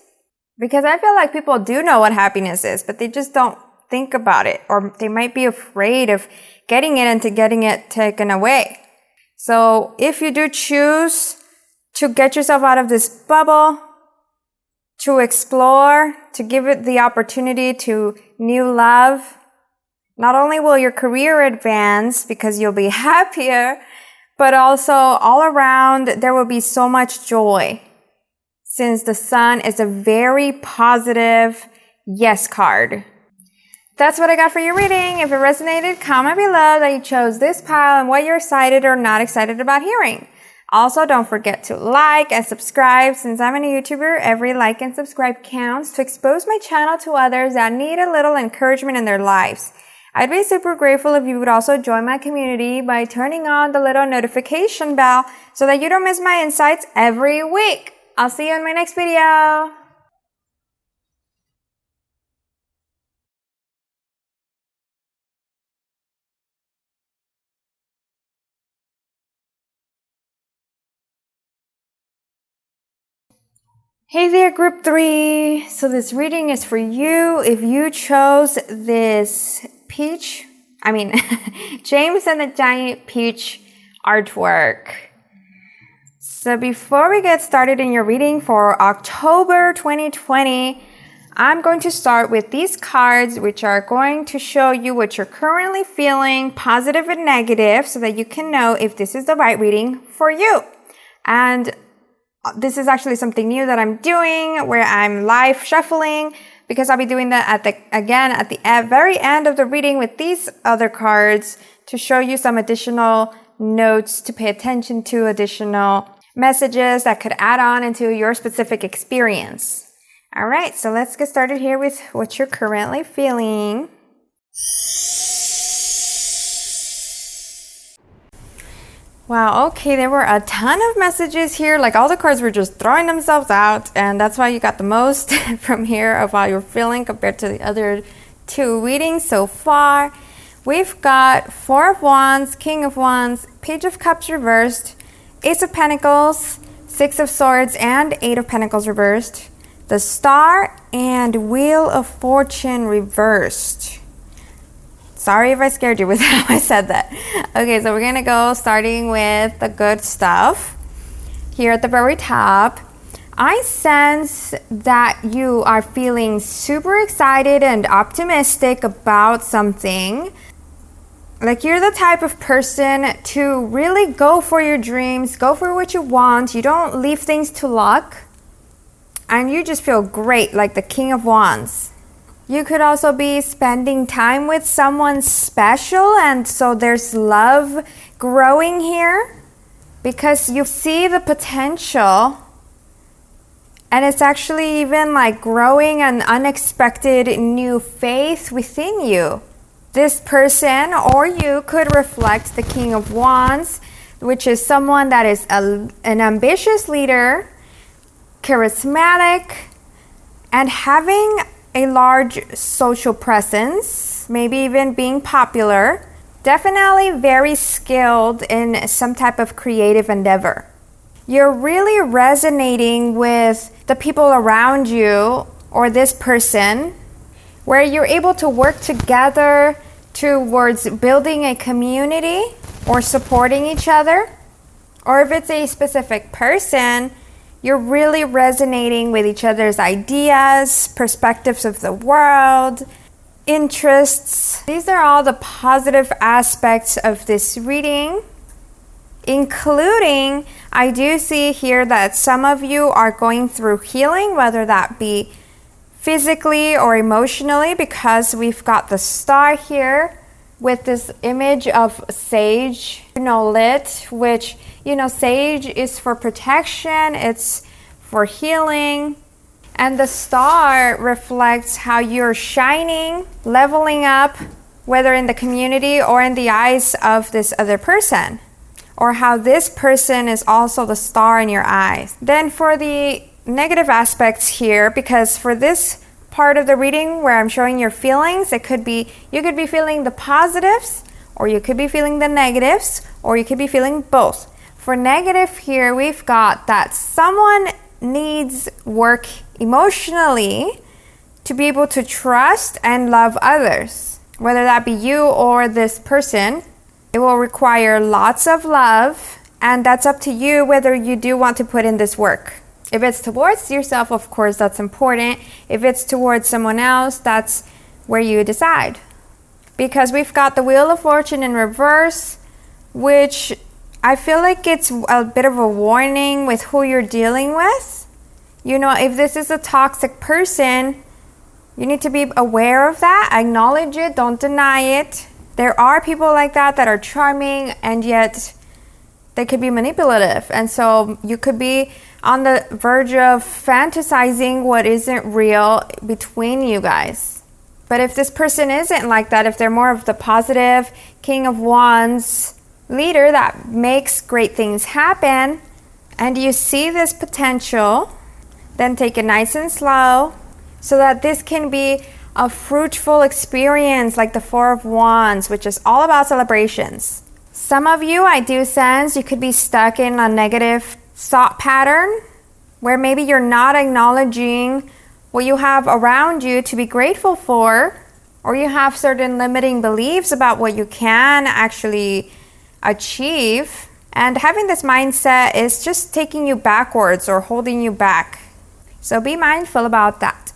Because I feel like people do know what happiness is, but they just don't think about it. Or they might be afraid of getting it and to getting it taken away. So if you do choose to get yourself out of this bubble, to explore, to give it the opportunity to new love, not only will your career advance because you'll be happier, but also all around there will be so much joy, since the Sun is a very positive yes card. That's what I got for your reading. If it resonated, comment below that you chose this pile and what you're excited or not excited about hearing. Also, don't forget to like and subscribe. Since I'm a YouTuber, every like and subscribe counts to expose my channel to others that need a little encouragement in their lives. I'd be super grateful if you would also join my community by turning on the little notification bell so that you don't miss my insights every week. I'll see you in my next video. Hey there, group 3. So this reading is for you if you chose this James and the Giant Peach artwork. So before we get started in your reading for October 2020, I'm going to start with these cards, which are going to show you what you're currently feeling, positive and negative, so that you can know if this is the right reading for you. And this is actually something new that I'm doing, where I'm live shuffling, because I'll be doing that at the very end of the reading with these other cards to show you some additional notes to pay attention to, additional messages that could add on into your specific experience. All right, so let's get started here with what you're currently feeling. Wow, okay, there were a ton of messages here. Like all the cards were just throwing themselves out, and that's why you got the most from here of how you're feeling compared to the other two readings so far. We've got Four of Wands, King of Wands, Page of Cups reversed, Ace of Pentacles, Six of Swords, and Eight of Pentacles reversed, the Star, and Wheel of Fortune reversed. Sorry if I scared you with how I said that. Okay, so we're gonna go starting with the good stuff. Here at the very top, I sense that you are feeling super excited and optimistic about something. Like you're the type of person to really go for your dreams, go for what you want. You don't leave things to luck. And you just feel great, like the King of Wands. You could also be spending time with someone special, and so there's love growing here because you see the potential, and it's actually even like growing an unexpected new faith within you. This person or you could reflect the King of Wands, which is someone that is an ambitious leader, charismatic, and having a large social presence, maybe even being popular, definitely very skilled in some type of creative endeavor. You're really resonating with the people around you or this person, where you're able to work together towards building a community or supporting each other. Or if it's a specific person, you're really resonating with each other's ideas, perspectives of the world, interests. These are all the positive aspects of this reading, including, I do see here that some of you are going through healing, whether that be physically or emotionally, because we've got the Star here with this image of sage, lit, which, sage is for protection, it's for healing. And the Star reflects how you're shining, leveling up, whether in the community or in the eyes of this other person, or how this person is also the star in your eyes. Then for the negative aspects here, because for this part of the reading where I'm showing your feelings, you could be feeling the positives, or you could be feeling the negatives, or you could be feeling both. For negative here, we've got that someone needs work emotionally to be able to trust and love others. Whether that be you or this person, it will require lots of love, and that's up to you whether you do want to put in this work. If it's towards yourself, of course, that's important. If it's towards someone else, that's where you decide. Because we've got the Wheel of Fortune in reverse, which I feel like it's a bit of a warning with who you're dealing with. If this is a toxic person, you need to be aware of that, acknowledge it, don't deny it. There are people like that are charming, and yet they could be manipulative. And so you could be on the verge of fantasizing what isn't real between you guys. But if this person isn't like that, if they're more of the positive King of Wands leader that makes great things happen, and you see this potential, then take it nice and slow so that this can be a fruitful experience, like the Four of Wands, which is all about celebrations. Some of you, I do sense, you could be stuck in a negative thought pattern where maybe you're not acknowledging what you have around you to be grateful for, or you have certain limiting beliefs about what you can actually achieve. And having this mindset is just taking you backwards or holding you back. So be mindful about that.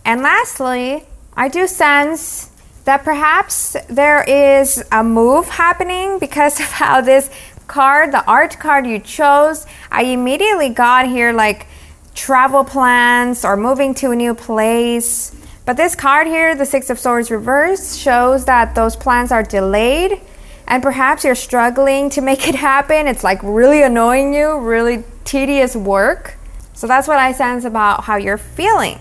And lastly, I do sense that perhaps there is a move happening because of how this card, the art card you chose, I immediately got here like travel plans or moving to a new place. But this card here, the Six of Swords reverse, shows that those plans are delayed, and perhaps you're struggling to make it happen. It's like really annoying you, really tedious work. So that's what I sense about how you're feeling.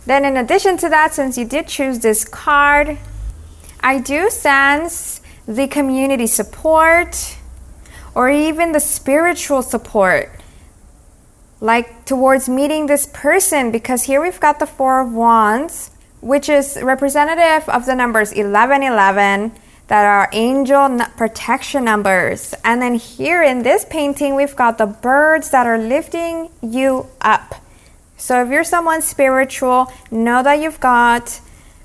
Then in addition to that, since you did choose this card, I do sense the community support, or even the spiritual support, like towards meeting this person, because here we've got the Four of Wands, which is representative of the numbers 1111 that are angel protection numbers. And then here in this painting, we've got the birds that are lifting you up. So if you're someone spiritual, know that you've got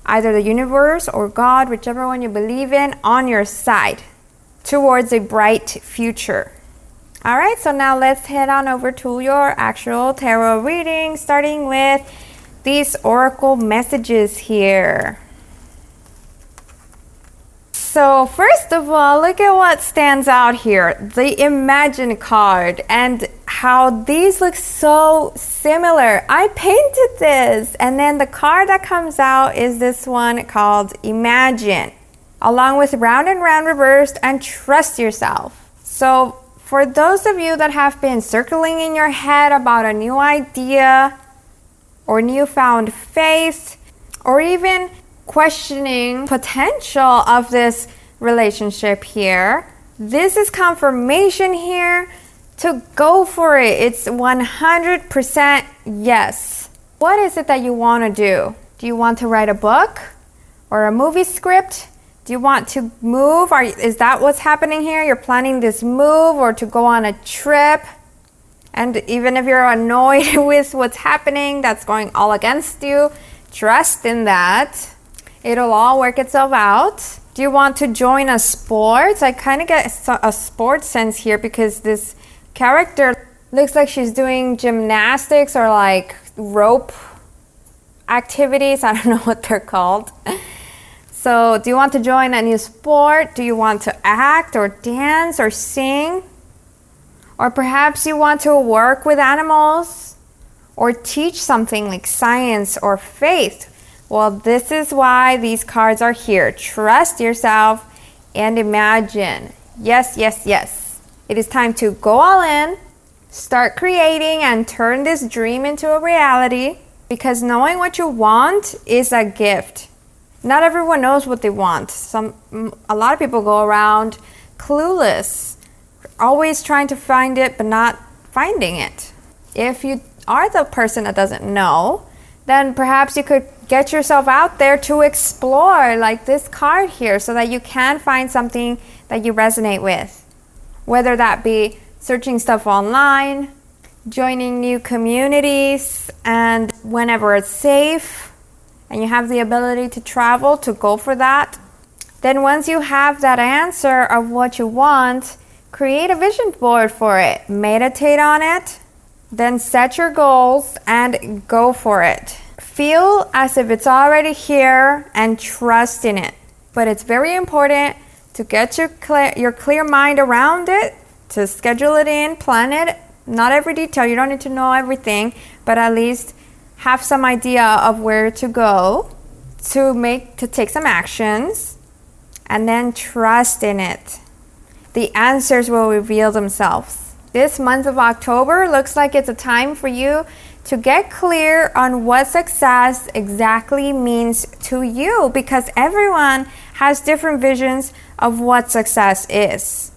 either the universe or God, whichever one you believe in, on your side towards a bright future. All right, so now let's head on over to your actual tarot reading, starting with these oracle messages here. So first of all, look at what stands out here, the Imagine card, and how these look so similar. I painted this, and then the card that comes out is this one called Imagine, along with Round and Round reversed and Trust Yourself. So for those of you that have been circling in your head about a new idea or newfound faith, or even questioning potential of this relationship here, this is confirmation here to go for it. It's 100% yes. What is it that you want to do? Do you want to write a book or a movie script? Do you want to move? Is that what's happening here? You're planning this move or to go on a trip? And even if you're annoyed with what's happening, that's going all against you, trust in that. It'll all work itself out. Do you want to join a sport? I kind of get a sports sense here because this character looks like she's doing gymnastics or like rope activities. I don't know what they're called. So do you want to join a new sport? Do you want to act or dance or sing? Or perhaps you want to work with animals or teach something like science or faith. Well, this is why these cards are here. Trust yourself and imagine. Yes, yes, yes. It is time to go all in, start creating and turn this dream into a reality, because knowing what you want is a gift. Not everyone knows what they want. A lot of people go around clueless, always trying to find it but not finding it. If you are the person that doesn't know, then perhaps you could get yourself out there to explore, like this card here, so that you can find something that you resonate with. Whether that be searching stuff online, joining new communities, and whenever it's safe and you have the ability to travel, to go for that. Then once you have that answer of what you want, create a vision board for it, meditate on it, then set your goals and go for it. Feel as if it's already here and trust in it. But it's very important to get your clear mind around it, to schedule it in, plan it. Not every detail, you don't need to know everything, but at least have some idea of where to go, to take some actions, and then trust in it. The answers will reveal themselves. This month of October looks like it's a time for you to get clear on what success exactly means to you, because everyone has different visions of what success is.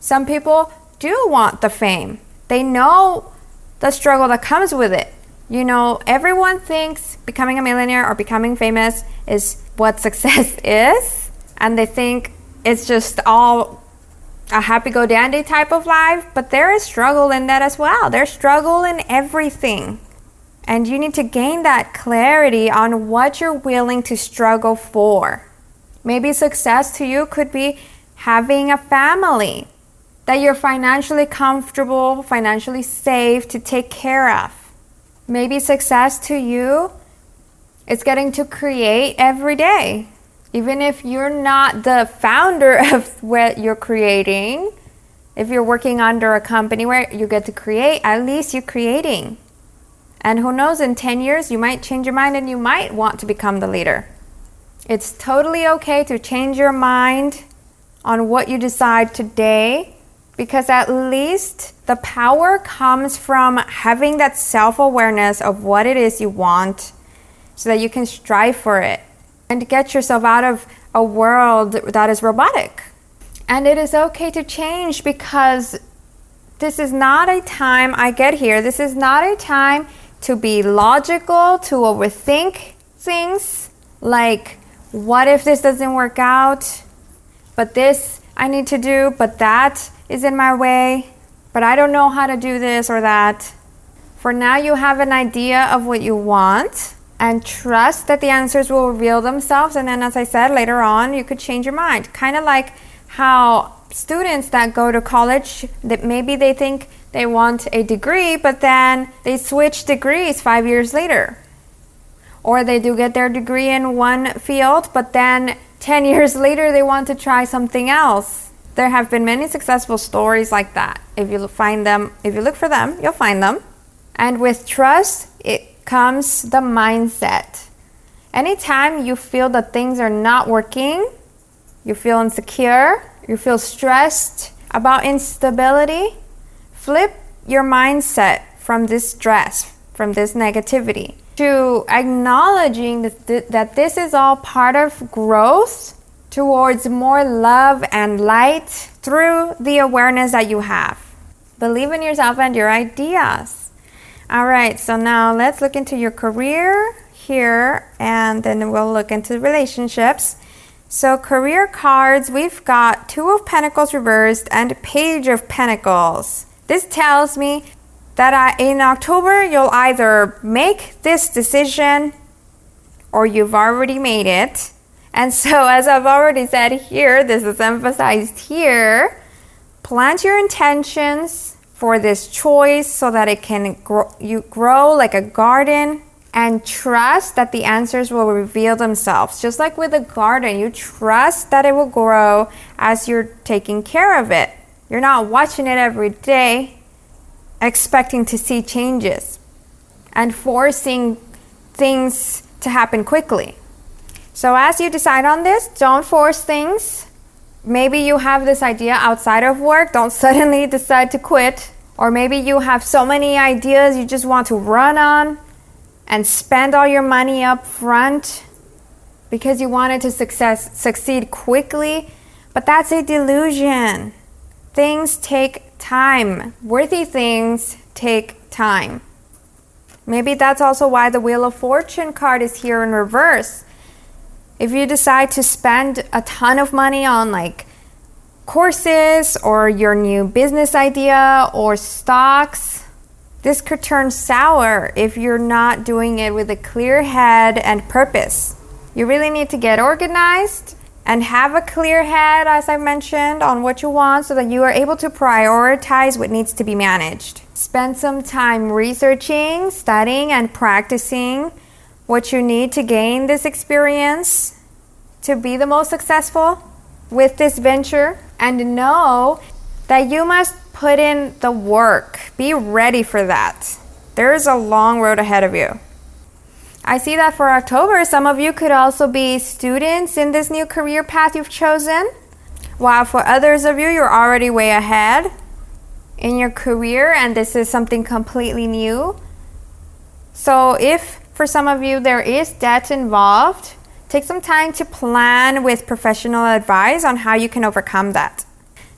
Some people do want the fame. They know the struggle that comes with it. You know, everyone thinks becoming a millionaire or becoming famous is what success is, and they think it's just all a happy-go-dandy type of life, but there is struggle in that as well. There's struggle in everything. And you need to gain that clarity on what you're willing to struggle for. Maybe success to you could be having a family that you're financially comfortable, financially safe to take care of. Maybe success to you is getting to create every day. Even if you're not the founder of what you're creating, if you're working under a company where you get to create, at least you're creating. And who knows, in 10 years, you might change your mind and you might want to become the leader. It's totally okay to change your mind on what you decide today, because at least the power comes from having that self-awareness of what it is you want so that you can strive for it and get yourself out of a world that is robotic. And it is okay to change, because this is not a time, I get here, this is not a time to be logical, to overthink things. Like, what if this doesn't work out? But this I need to do, but that is in my way. But I don't know how to do this or that. For now, you have an idea of what you want, and trust that the answers will reveal themselves. And then, as I said, later on, you could change your mind. Kind of like how students that go to college, that maybe they think they want a degree, but then they switch degrees 5 years later. Or they do get their degree in one field, but then 10 years later they want to try something else. There have been many successful stories like that. If you find them, if you look for them, you'll find them. And with trust, it comes the mindset. Anytime you feel that things are not working, you feel insecure, you feel stressed about instability, flip your mindset from this stress, from this negativity, to acknowledging that this is all part of growth towards more love and light through the awareness that you have. Believe in yourself and your ideas. All right, so now let's look into your career here, and then we'll look into relationships. So career cards, we've got Two of Pentacles reversed and Page of Pentacles. This tells me that in October, you'll either make this decision or you've already made it. And so, as I've already said here, this is emphasized here, plant your intentions for this choice so that it can grow like a garden, and trust that the answers will reveal themselves. Just like with a garden, you trust that it will grow as you're taking care of it. You're not watching it every day, expecting to see changes and forcing things to happen quickly. So as you decide on this, don't force things. Maybe you have this idea outside of work, don't suddenly decide to quit. Or maybe you have so many ideas you just want to run on and spend all your money up front because you wanted to succeed quickly. But that's a delusion. Things take time. Worthy things take time. Maybe that's also why the Wheel of Fortune card is here in reverse. If you decide to spend a ton of money on like courses or your new business idea or stocks, this could turn sour if you're not doing it with a clear head and purpose. You really need to get organized and have a clear head, as I mentioned, on what you want so that you are able to prioritize what needs to be managed. Spend some time researching, studying, and practicing what you need to gain this experience to be the most successful with this venture, and know that you must put in the work. Be ready for that. There is a long road ahead of you. I see that for October, some of you could also be students in this new career path you've chosen, while for others of you, you're already way ahead in your career and this is something completely new. So if for some of you there is debt involved, take some time to plan with professional advice on how you can overcome that.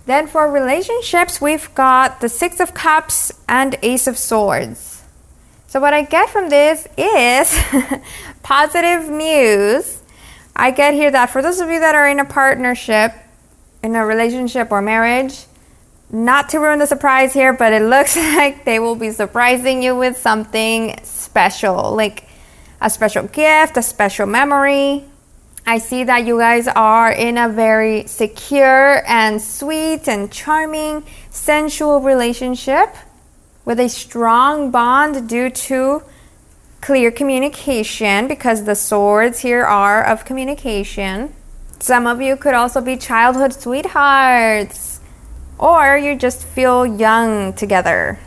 Then for relationships, we've got the Six of Cups and Ace of Swords. So what I get from this is positive news. I get here that for those of you that are in a partnership, in a relationship or marriage, not to ruin the surprise here, but it looks like they will be surprising you with something special, like a special gift, a special memory. I see that you guys are in a very secure and sweet and charming, sensual relationship with a strong bond due to clear communication, because the swords here are of communication. Some of you could also be childhood sweethearts, or you just feel young together.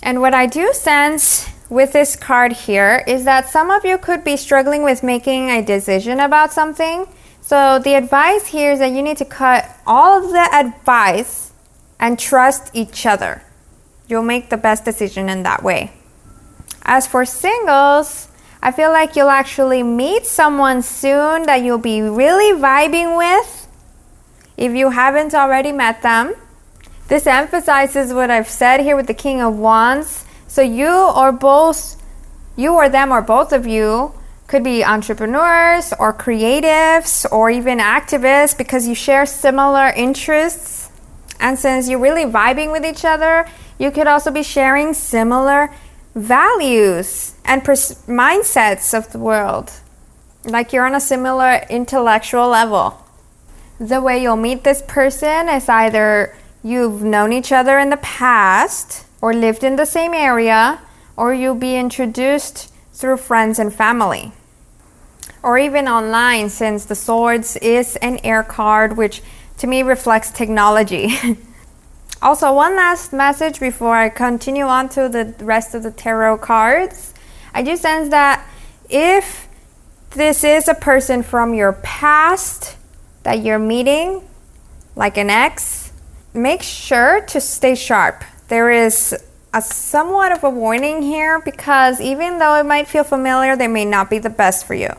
And what I do sense with this card here is that some of you could be struggling with making a decision about something. So the advice here is that you need to cut all of the advice and trust each other. You'll make the best decision in that way. As for singles, I feel like you'll actually meet someone soon that you'll be really vibing with. if you haven't already met them. This emphasizes what I've said here with the King of Wands. So you or them or both of you could be entrepreneurs or creatives or even activists because you share similar interests. And since you're really vibing with each other, you could also be sharing similar values and mindsets of the world. Like you're on a similar intellectual level. The way you'll meet this person is either you've known each other in the past or lived in the same area, or you'll be introduced through friends and family. Or even online, since the Swords is an air card, which to me reflects technology. Also, one last message before I continue on to the rest of the tarot cards. I do sense that if this is a person from your past that you're meeting, like an ex, make sure to stay sharp. There is a somewhat of a warning here because even though it might feel familiar, they may not be the best for you.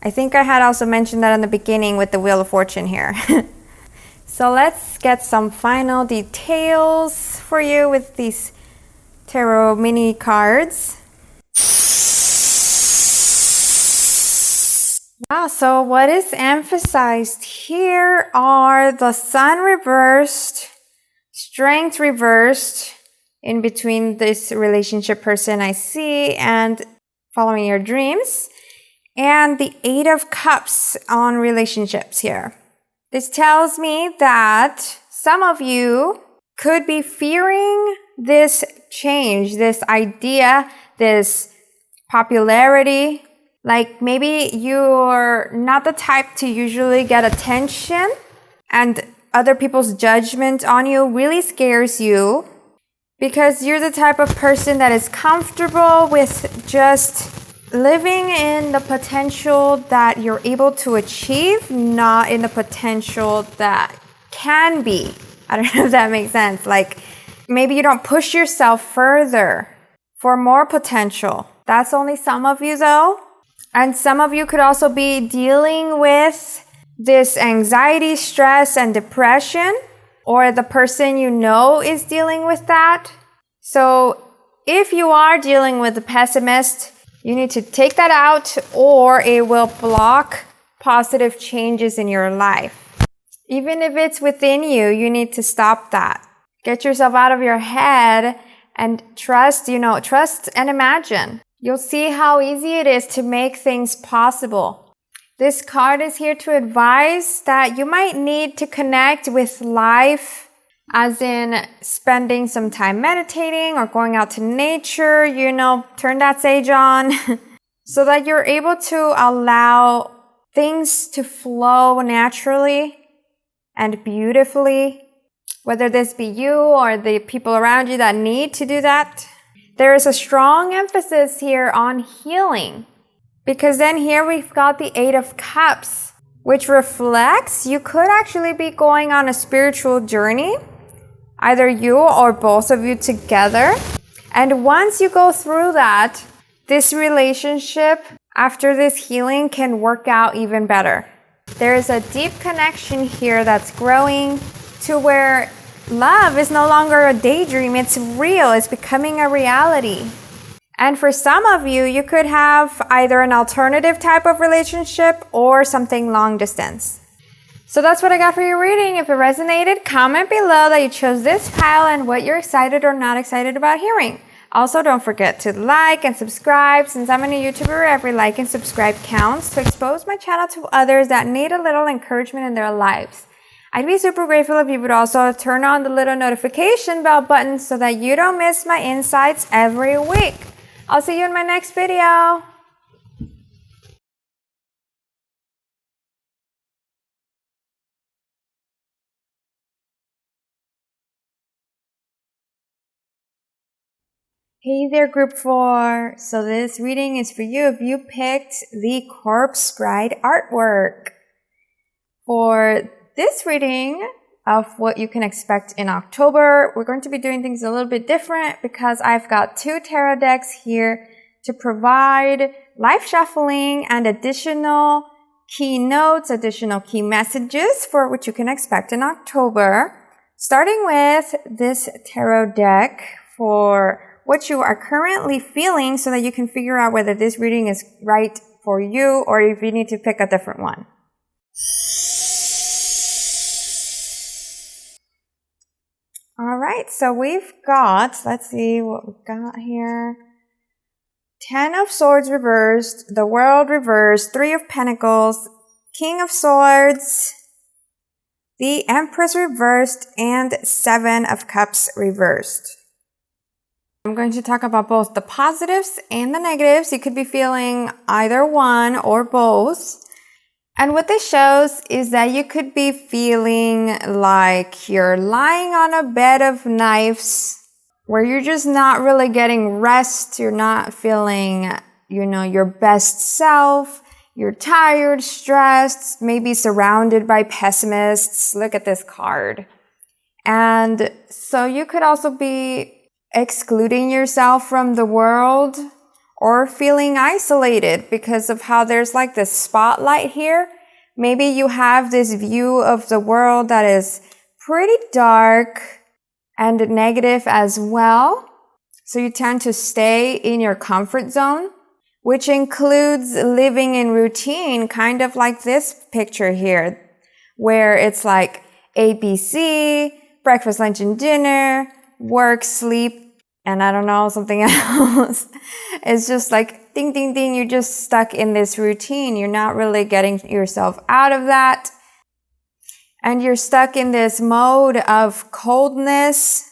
I think I had also mentioned that in the beginning with the Wheel of Fortune here. So let's get some final details for you with these tarot mini cards. Wow, so what is emphasized here are the Sun reversed, Strength reversed in between this relationship person I see and following your dreams, and the Eight of Cups on relationships here. This tells me that some of you could be fearing this change, this idea, this popularity. Like maybe you're not the type to usually get attention and other people's judgment on you really scares you because you're the type of person that is comfortable with just living in the potential that you're able to achieve, not in the potential that can be. I don't know if that makes sense. Like maybe you don't push yourself further for more potential. That's only some of you though. And some of you could also be dealing with this anxiety, stress, and depression, or the person you know is dealing with that. So if you are dealing with a pessimist, you need to take that out or it will block positive changes in your life. Even if it's within you, you need to stop that. Get yourself out of your head and trust and imagine. You'll see how easy it is to make things possible. This card is here to advise that you might need to connect with life, as in spending some time meditating or going out to nature, turn that sage on, so that you're able to allow things to flow naturally and beautifully, whether this be you or the people around you that need to do that. There is a strong emphasis here on healing, because then here we've got the Eight of Cups, which reflects you could actually be going on a spiritual journey, either you or both of you together. And once you go through that, this relationship after this healing can work out even better. There is a deep connection here that's growing to where love is no longer a daydream, it's real, it's becoming a reality. And for some of you, you could have either an alternative type of relationship or something long distance. So that's what I got for your reading. If it resonated, comment below that you chose this pile and what you're excited or not excited about hearing. Also, don't forget to like and subscribe. Since I'm a new YouTuber, every like and subscribe counts to expose my channel to others that need a little encouragement in their lives. I'd be super grateful if you would also turn on the little notification bell button so that you don't miss my insights every week. I'll see you in my next video. Hey there, group 4. So this reading is for you if you picked the Courpse Bride artwork. For this reading of what you can expect in October, we're going to be doing things a little bit different because I've got 2 tarot decks here to provide life shuffling and additional keynotes, additional key messages for what you can expect in October. Starting with this tarot deck for what you are currently feeling so that you can figure out whether this reading is right for you or if you need to pick a different one. All right, so we've got, let's see what we've got here. 10 of Swords reversed, the World reversed, 3 of Pentacles, King of Swords, the Empress reversed, and 7 of Cups reversed. I'm going to talk about both the positives and the negatives. You could be feeling either one or both. And what this shows is that you could be feeling like you're lying on a bed of knives where you're just not really getting rest. You're not feeling, your best self. You're tired, stressed, maybe surrounded by pessimists. Look at this card. And so you could also be excluding yourself from the world or feeling isolated because of how there's like this spotlight here. Maybe you have this view of the world that is pretty dark and negative as well. So you tend to stay in your comfort zone, which includes living in routine, kind of like this picture here, where it's like ABC, breakfast, lunch, and dinner, work, sleep, and I don't know, something else. It's just like ding, ding, ding. You're just stuck in this routine. You're not really getting yourself out of that. And you're stuck in this mode of coldness,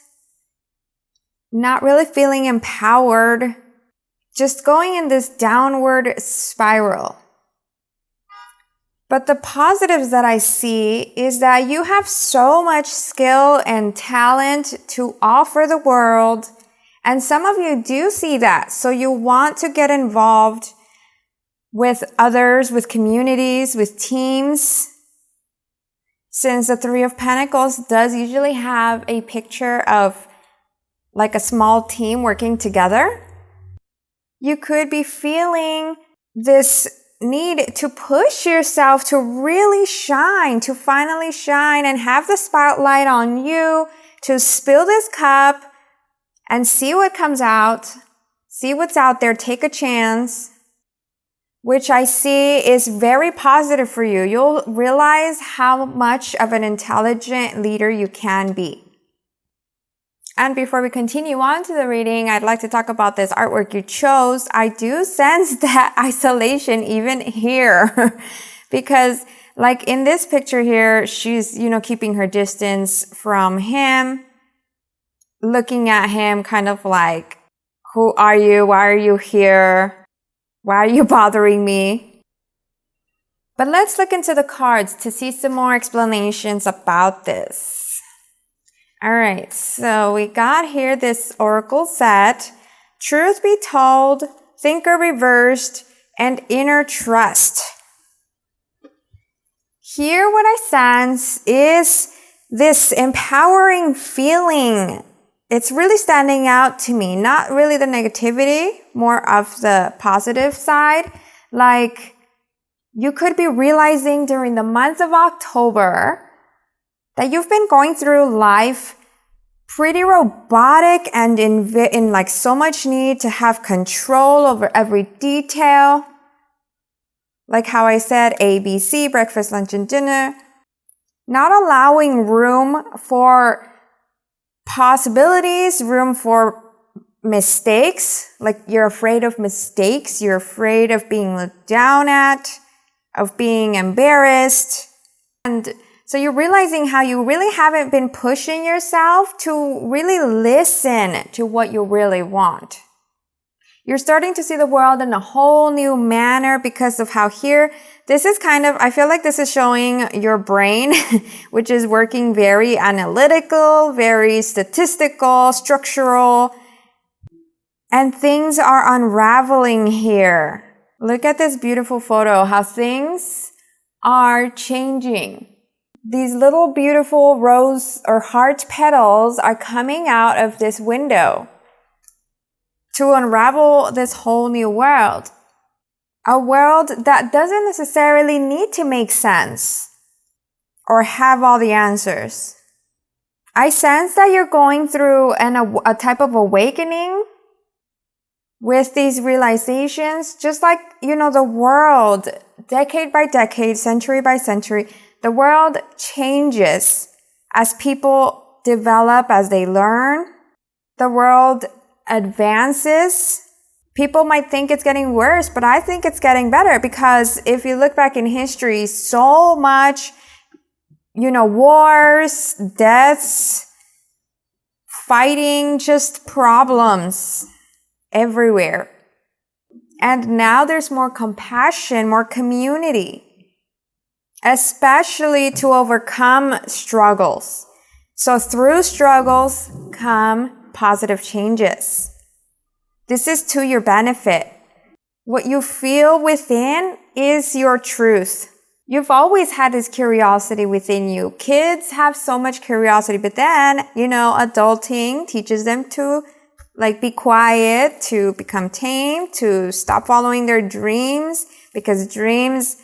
not really feeling empowered, just going in this downward spiral. But the positives that I see is that you have so much skill and talent to offer the world. And some of you do see that. So you want to get involved with others, with communities, with teams. Since the 3 of Pentacles does usually have a picture of like a small team working together, you could be feeling this need to push yourself to really shine, to finally shine and have the spotlight on you, to spill this cup and see what comes out, see what's out there, take a chance, which I see is very positive for you. You'll realize how much of an intelligent leader you can be. And before we continue on to the reading, I'd like to talk about this artwork you chose. I do sense that isolation even here because like in this picture here, she's, keeping her distance from him, looking at him kind of like, who are you? Why are you here? Why are you bothering me? But let's look into the cards to see some more explanations about this. All right, so we got here this oracle set, truth be told, thinker reversed, and inner trust. Here what I sense is this empowering feeling. It's really standing out to me, not really the negativity, more of the positive side. Like you could be realizing during the month of October that you've been going through life pretty robotic and in like so much need to have control over every detail. Like how I said, ABC, breakfast, lunch, and dinner. Not allowing room for possibilities, room for mistakes. Like you're afraid of mistakes. You're afraid of being looked down at, of being embarrassed. And so you're realizing how you really haven't been pushing yourself to really listen to what you really want. You're starting to see the world in a whole new manner because of how here, this is kind of, I feel like this is showing your brain, which is working very analytical, very statistical, structural, and things are unraveling here. Look at this beautiful photo, how things are changing. These little beautiful rose or heart petals are coming out of this window to unravel this whole new world. A world that doesn't necessarily need to make sense or have all the answers. I sense that you're going through a type of awakening with these realizations, just like, the world, decade by decade, century by century, the world changes as people develop, as they learn. The world advances. People might think it's getting worse, but I think it's getting better, because if you look back in history, so much, wars, deaths, fighting, just problems everywhere. And now there's more compassion, more community, especially to overcome struggles. So through struggles come positive changes. This is to your benefit. What you feel within is your truth. You've always had this curiosity within you. Kids have so much curiosity, but then, adulting teaches them to be quiet, to become tame, to stop following their dreams, because dreams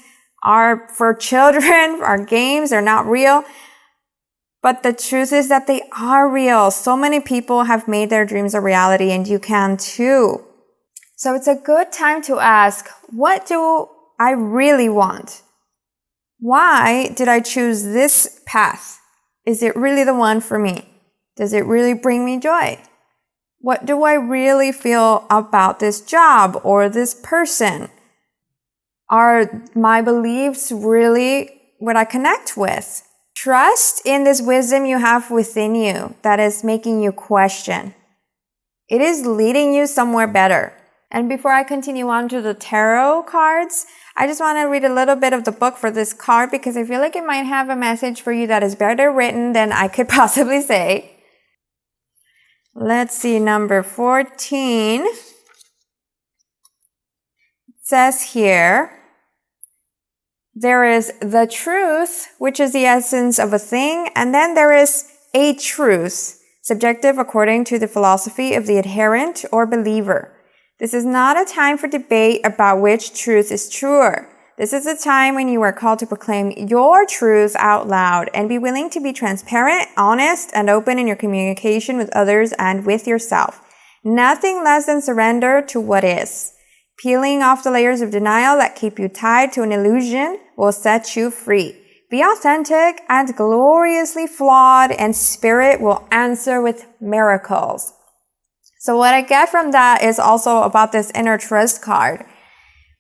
are for children, are games, they're not real. But the truth is that they are real. So many people have made their dreams a reality, and you can too. So it's a good time to ask, what do I really want? Why did I choose this path? Is it really the one for me? Does it really bring me joy? What do I really feel about this job or this person? Are my beliefs really what I connect with? Trust in this wisdom you have within you that is making you question. It is leading you somewhere better. And before I continue on to the tarot cards, I just want to read a little bit of the book for this card, because I feel like it might have a message for you that is better written than I could possibly say. Let's see, number 14. It says here, there is the truth, which is the essence of a thing, and then there is a truth, subjective according to the philosophy of the adherent or believer. This is not a time for debate about which truth is truer. This is a time when you are called to proclaim your truth out loud and be willing to be transparent, honest, and open in your communication with others and with yourself. Nothing less than surrender to what is. Peeling off the layers of denial that keep you tied to an illusion will set you free. Be authentic and gloriously flawed, and spirit will answer with miracles. So what I get from that is also about this inner trust card,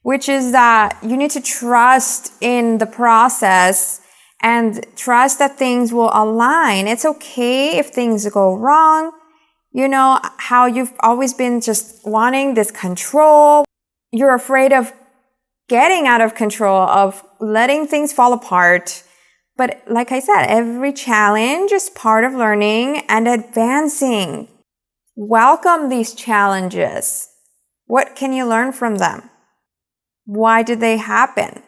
which is that you need to trust in the process and trust that things will align. It's okay if things go wrong. You know how you've always been just wanting this control. You're afraid of getting out of control, of letting things fall apart. But like I said, every challenge is part of learning and advancing. Welcome these challenges. What can you learn from them? Why did they happen?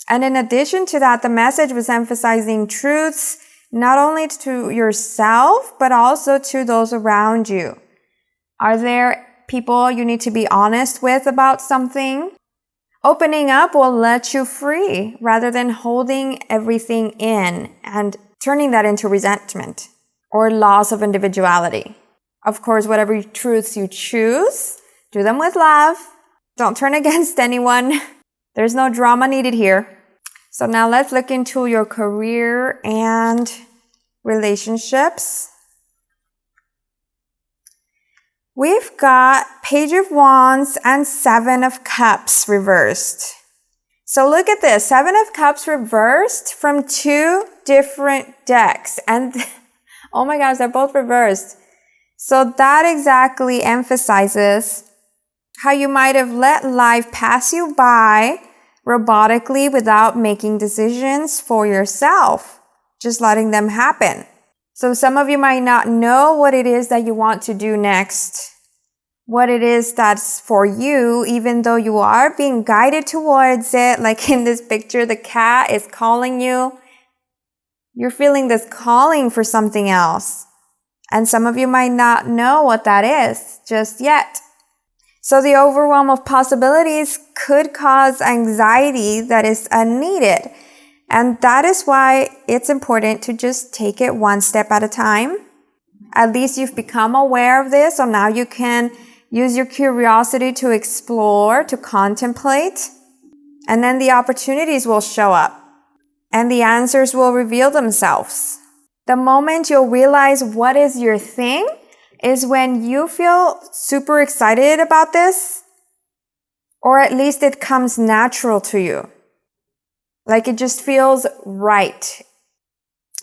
And in addition to that, the message was emphasizing truths not only to yourself, but also to those around you. Are there people you need to be honest with about something? Opening up will let you free rather than holding everything in and turning that into resentment or loss of individuality. Of course, whatever truths you choose, do them with love. Don't turn against anyone. There's no drama needed here. So now let's look into your career and relationships. We've got Page of Wands and Seven of Cups reversed. So look at this, Seven of Cups reversed from two different decks. And oh my gosh, they're both reversed. So that exactly emphasizes how you might have let life pass you by robotically without making decisions for yourself, just letting them happen. So some of you might not know what it is that you want to do next, what it is that's for you, even though you are being guided towards it. Like in this picture, the cat is calling you. You're feeling this calling for something else. And some of you might not know what that is just yet. So the overwhelm of possibilities could cause anxiety that is unneeded. And that is why it's important to just take it one step at a time. At least you've become aware of this, so now you can use your curiosity to explore, to contemplate, and then the opportunities will show up and the answers will reveal themselves. The moment you'll realize what is your thing is when you feel super excited about this, or at least it comes natural to you. Like it just feels right.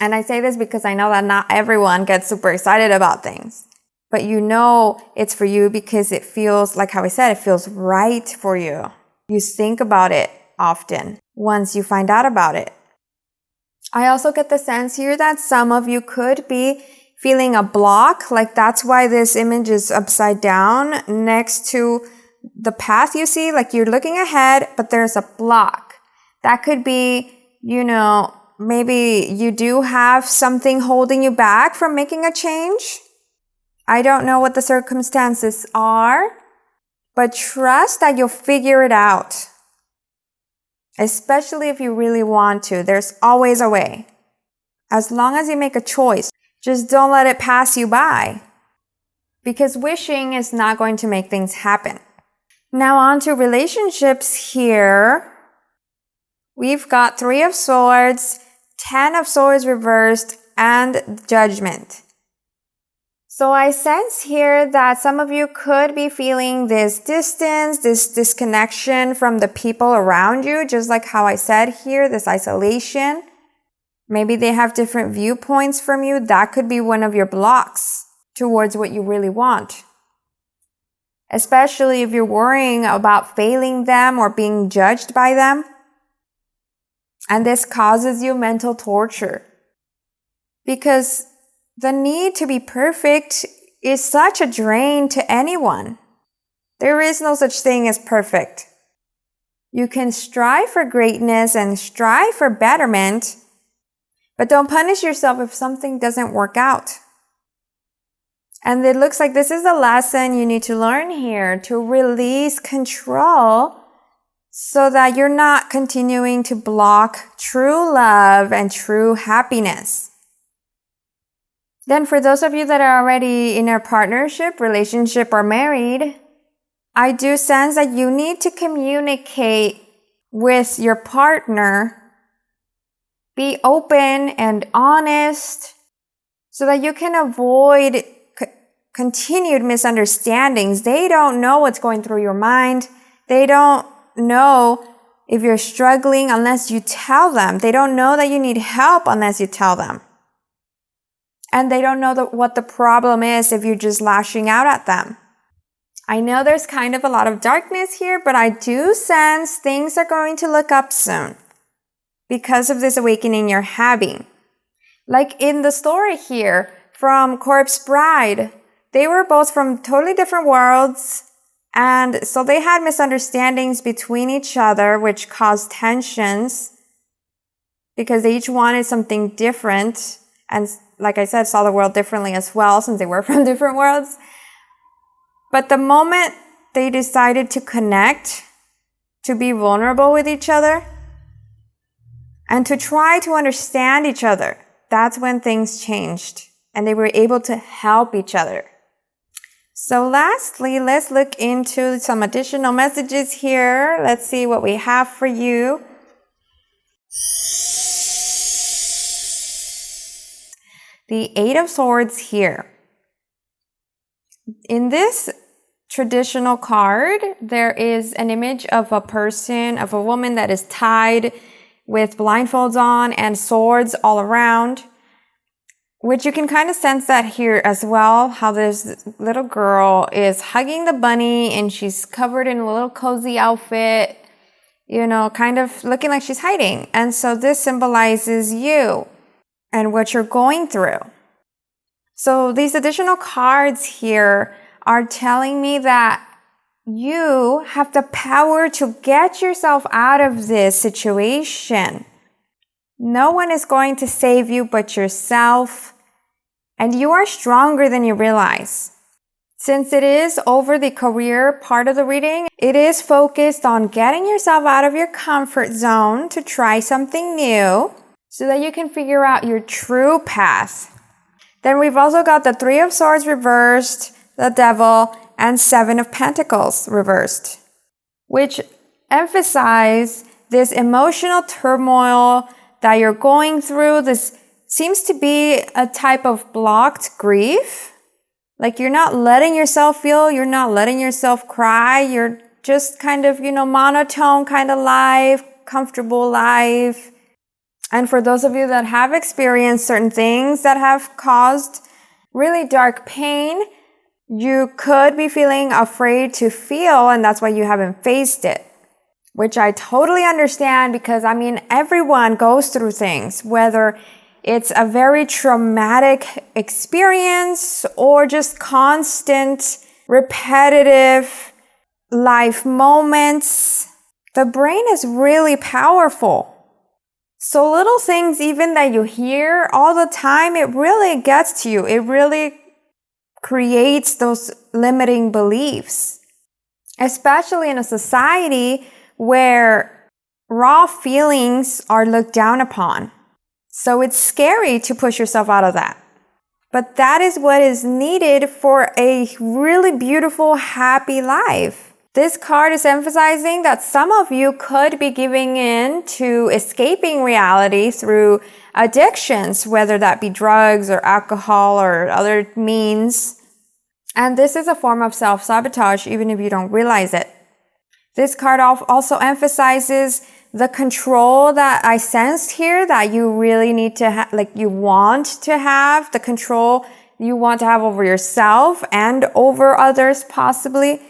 And I say this because I know that not everyone gets super excited about things. But you know it's for you because it feels, like how I said, it feels right for you. You think about it often once you find out about it. I also get the sense here that some of you could be feeling a block, like that's why this image is upside down next to the path you see, like you're looking ahead, but there's a block. That could be, maybe you do have something holding you back from making a change. I don't know what the circumstances are, but trust that you'll figure it out. Especially if you really want to. There's always a way. As long as you make a choice, just don't let it pass you by. Because wishing is not going to make things happen. Now on to relationships here. We've got 3 of Swords, 10 of Swords reversed, and Judgment. So I sense here that some of you could be feeling this distance, this disconnection from the people around you, just like how I said here, this isolation. Maybe they have different viewpoints from you. That could be one of your blocks towards what you really want. Especially if you're worrying about failing them or being judged by them. And this causes you mental torture. Because the need to be perfect is such a drain to anyone. There is no such thing as perfect. You can strive for greatness and strive for betterment, but don't punish yourself if something doesn't work out. And it looks like this is a lesson you need to learn here, to release control so that you're not continuing to block true love and true happiness. Then for those of you that are already in a partnership, relationship, or married, I do sense that you need to communicate with your partner. Be open and honest so that you can avoid continued misunderstandings. They don't know what's going through your mind. They don't know if you're struggling unless you tell them. They don't know that you need help unless you tell them. And they don't know what the problem is if you're just lashing out at them. I know there's kind of a lot of darkness here, but I do sense things are going to look up soon because of this awakening you're having. Like in the story here from Courpse Bride, they were both from totally different worlds, and so they had misunderstandings between each other, which caused tensions because they each wanted something different, and like I said, saw the world differently as well since they were from different worlds. But the moment they decided to connect, to be vulnerable with each other, and to try to understand each other, that's when things changed and they were able to help each other. So lastly, let's look into some additional messages here. Let's see what we have for you. The 8 of Swords here. In this traditional card, there is an image of a person, of a woman that is tied with blindfolds on and swords all around, which you can kind of sense that here as well, how this little girl is hugging the bunny and she's covered in a little cozy outfit, kind of looking like she's hiding. And so this symbolizes you and what you're going through. So these additional cards here are telling me that you have the power to get yourself out of this situation. No one is going to save you but yourself, and you are stronger than you realize. Since it is over the career part of the reading, it is focused on getting yourself out of your comfort zone to try something new so that you can figure out your true path. Then we've also got the Three of Swords reversed, the Devil, and Seven of Pentacles reversed, which emphasize this emotional turmoil that you're going through. This seems to be a type of blocked grief. Like you're not letting yourself feel, you're not letting yourself cry, you're just kind of, monotone kind of life, comfortable life. And for those of you that have experienced certain things that have caused really dark pain, you could be feeling afraid to feel, and that's why you haven't faced it. Which I totally understand because, everyone goes through things, whether it's a very traumatic experience or just constant, repetitive life moments. The brain is really powerful. So little things even that you hear all the time, it really gets to you. It really creates those limiting beliefs, especially in a society where raw feelings are looked down upon. So it's scary to push yourself out of that. But that is what is needed for a really beautiful, happy life. This card is emphasizing that some of you could be giving in to escaping reality through addictions, whether that be drugs or alcohol or other means. And this is a form of self-sabotage, even if you don't realize it. This card also emphasizes the control that I sensed here that you really need to have, you want to have, the control you want to have over yourself and over others possibly.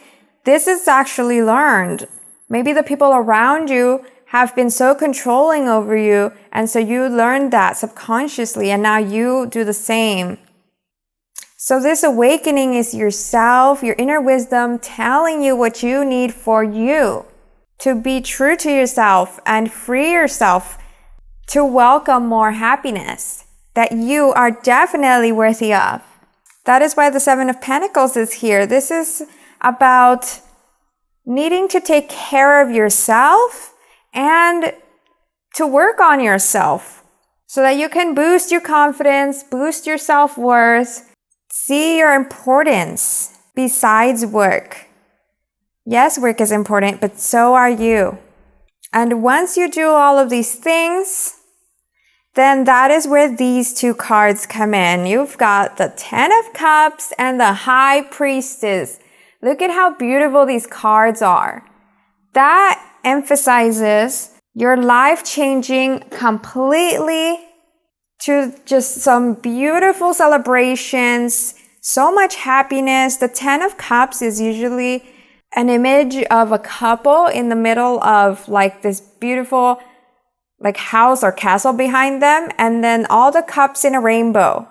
This is actually learned. Maybe the people around you have been so controlling over you, and so you learned that subconsciously, and now you do the same. So this awakening is yourself, your inner wisdom telling you what you need for you. To be true to yourself and free yourself to welcome more happiness that you are definitely worthy of. That is why the Seven of Pentacles is here. This is about needing to take care of yourself and to work on yourself so that you can boost your confidence, boost your self-worth, see your importance besides work. Yes, work is important, but so are you. And once you do all of these things, then that is where these two cards come in. You've got the Ten of Cups and the High Priestess. Look at how beautiful these cards are. That emphasizes your life changing completely to just some beautiful celebrations, so much happiness. The Ten of Cups is usually an image of a couple in the middle of this beautiful house or castle behind them, and then all the cups in a rainbow.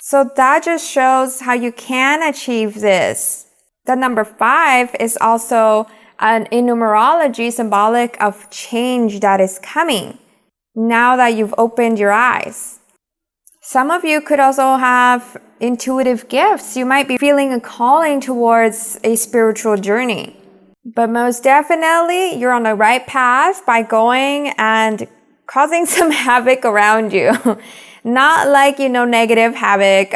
So that just shows how you can achieve this. The number 5 is also in numerology symbolic of change that is coming now that you've opened your eyes. Some of you could also have intuitive gifts. You might be feeling a calling towards a spiritual journey. But most definitely, you're on the right path by going and causing some havoc around you. Not negative havoc,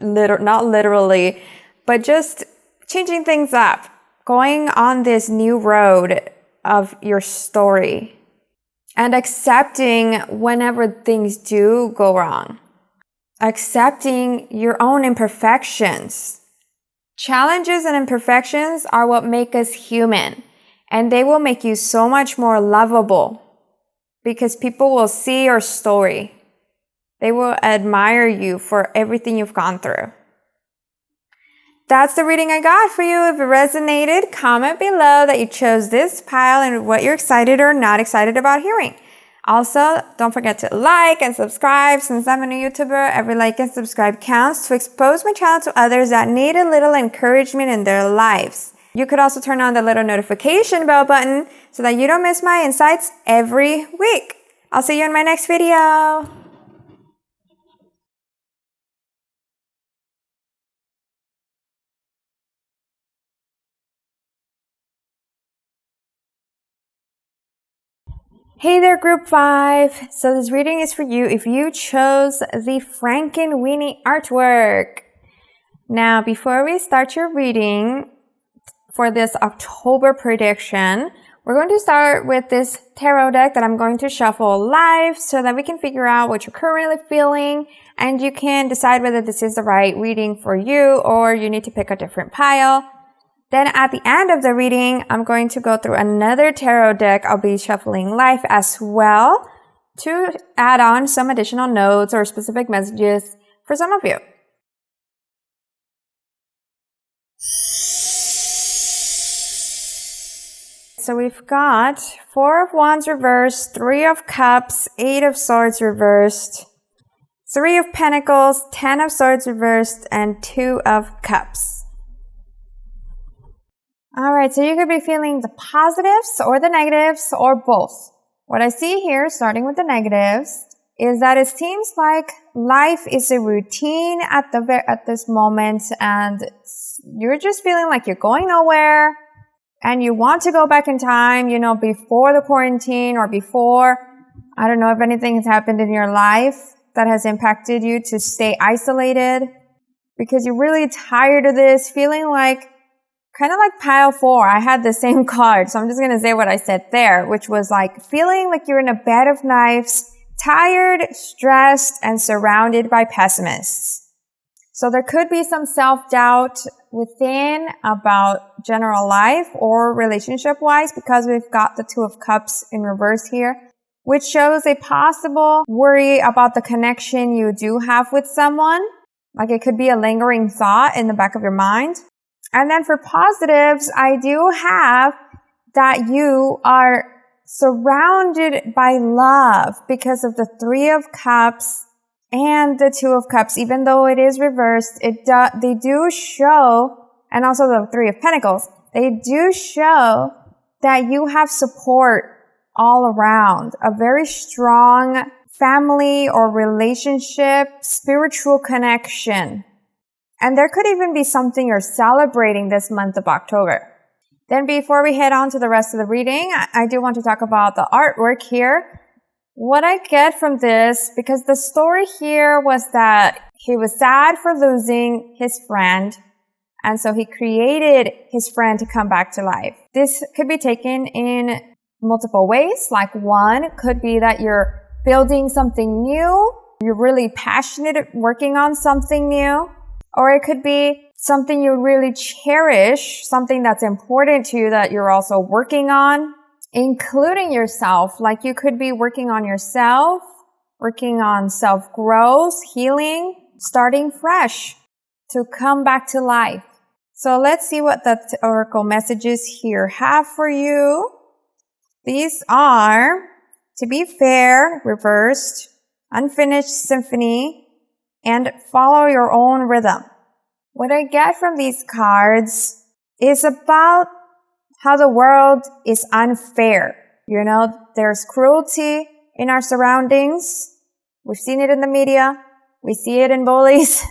not literally, but just changing things up. Going on this new road of your story. And accepting whenever things do go wrong. Accepting your own imperfections. Challenges and imperfections are what make us human, and they will make you so much more lovable because people will see your story. They will admire you for everything you've gone through. That's the reading I got for you. If it resonated, comment below that you chose this pile and what you're excited or not excited about hearing. Also, don't forget to like and subscribe. Since I'm a new YouTuber, every like and subscribe counts to expose my channel to others that need a little encouragement in their lives. You could also turn on the little notification bell button so that you don't miss my insights every week. I'll see you in my next video. Hey there, Group 5. So this reading is for you if you chose the Frankenweenie artwork. Now, before we start your reading for this October prediction, we're going to start with this tarot deck that I'm going to shuffle live so that we can figure out what you're currently feeling and you can decide whether this is the right reading for you or you need to pick a different pile. Then at the end of the reading, I'm going to go through another tarot deck. I'll be shuffling live as well to add on some additional notes or specific messages for some of you. So we've got 4 of Wands reversed, 3 of Cups, 8 of Swords reversed, 3 of Pentacles, 10 of Swords reversed, and 2 of Cups. Alright, so you could be feeling the positives or the negatives or both. What I see here, starting with the negatives, is that it seems like life is a routine at this moment and you're just feeling like you're going nowhere and you want to go back in time, you know, before the quarantine or before, I don't know if anything has happened in your life that has impacted you to stay isolated because you're really tired of this, feeling like kind of like pile 4. I had the same card, so I'm just going to say what I said there, which was like feeling like you're in a bed of knives, tired, stressed, and surrounded by pessimists. So there could be some self-doubt within about general life or relationship-wise because we've got the 2 of Cups in reverse here, which shows a possible worry about the connection you do have with someone. Like it could be a lingering thought in the back of your mind. And then for positives, I do have that you are surrounded by love because of the 3 of Cups and the 2 of Cups. Even though it is reversed, they do show, and also the 3 of Pentacles, they do show that you have support all around, a very strong family or relationship, spiritual connection. And there could even be something you're celebrating this month of October. Then before we head on to the rest of the reading, I do want to talk about the artwork here. What I get from this, because the story here was that he was sad for losing his friend, and so he created his friend to come back to life. This could be taken in multiple ways. Like one could be that you're building something new, you're really passionate at working on something new. Or it could be something you really cherish, something that's important to you that you're also working on, including yourself. Like you could be working on yourself, working on self-growth, healing, starting fresh to come back to life. So let's see what the oracle messages here have for you. These are, to be fair, reversed, unfinished symphony, and follow your own rhythm. What I get from these cards is about how the world is unfair. You know, there's cruelty in our surroundings. We've seen it in the media. We see it in bullies.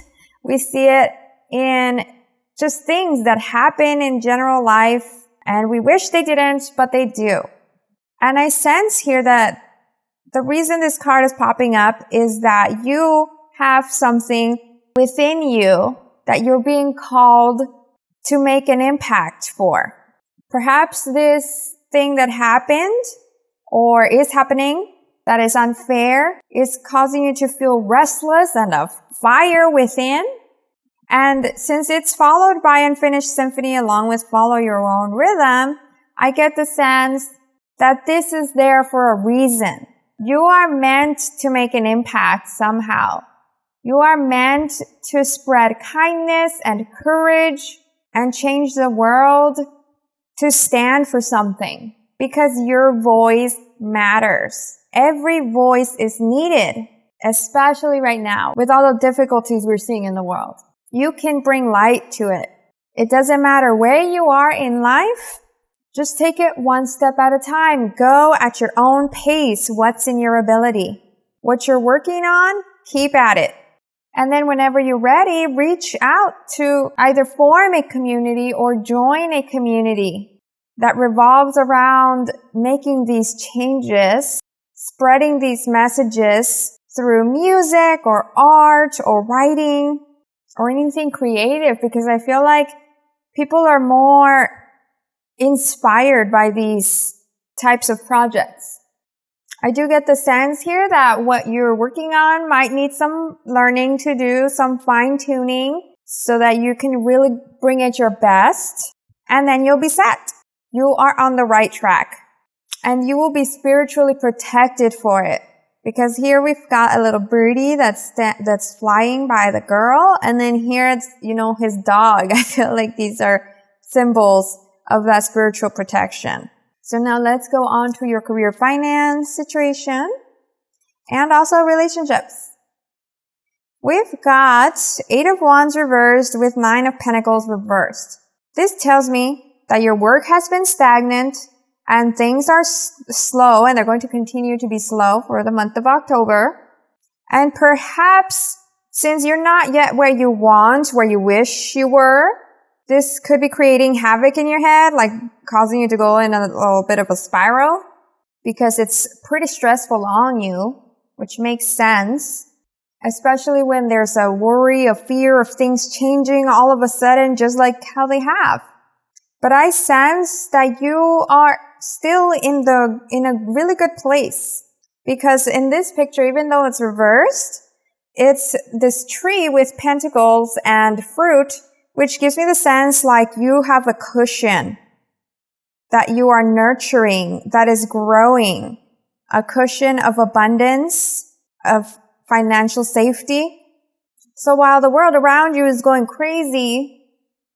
We see it in just things that happen in general life. And we wish they didn't, but they do. And I sense here that the reason this card is popping up is that you have something within you that you're being called to make an impact for. Perhaps this thing that happened or is happening that is unfair is causing you to feel restless and a fire within. And since it's followed by Unfinished Symphony along with Follow Your Own Rhythm, I get the sense that this is there for a reason. You are meant to make an impact somehow. You are meant to spread kindness and courage and change the world, to stand for something, because your voice matters. Every voice is needed, especially right now with all the difficulties we're seeing in the world. You can bring light to it. It doesn't matter where you are in life. Just take it one step at a time. Go at your own pace. What's in your ability? What you're working on, keep at it. And then whenever you're ready, reach out to either form a community or join a community. that revolves around making these changes, spreading these messages through music or art or writing or anything creative, because I feel like people are more inspired by these types of projects. I do get the sense here that what you're working on might need some learning to do, some fine-tuning, so that you can really bring it your best, and then you'll be set. You are on the right track, and you will be spiritually protected for it. Because here we've got a little birdie that's flying by the girl, and then here it's, his dog. I feel like these are symbols of that spiritual protection. So now let's go on to your career finance situation and also relationships. We've got 8 of Wands reversed with 9 of Pentacles reversed. This tells me that your work has been stagnant and things are slow, and they're going to continue to be slow for the month of October. And perhaps, since you're not yet where you wish you were, this could be creating havoc in your head, like causing you to go in a little bit of a spiral, because it's pretty stressful on you, which makes sense, especially when there's a worry, a fear of things changing all of a sudden, just like how they have. But I sense that you are still in a really good place, because in this picture, even though it's reversed, it's this tree with pentacles and fruit, which gives me the sense like you have a cushion that you are nurturing, that is growing, a cushion of abundance, of financial safety. So while the world around you is going crazy,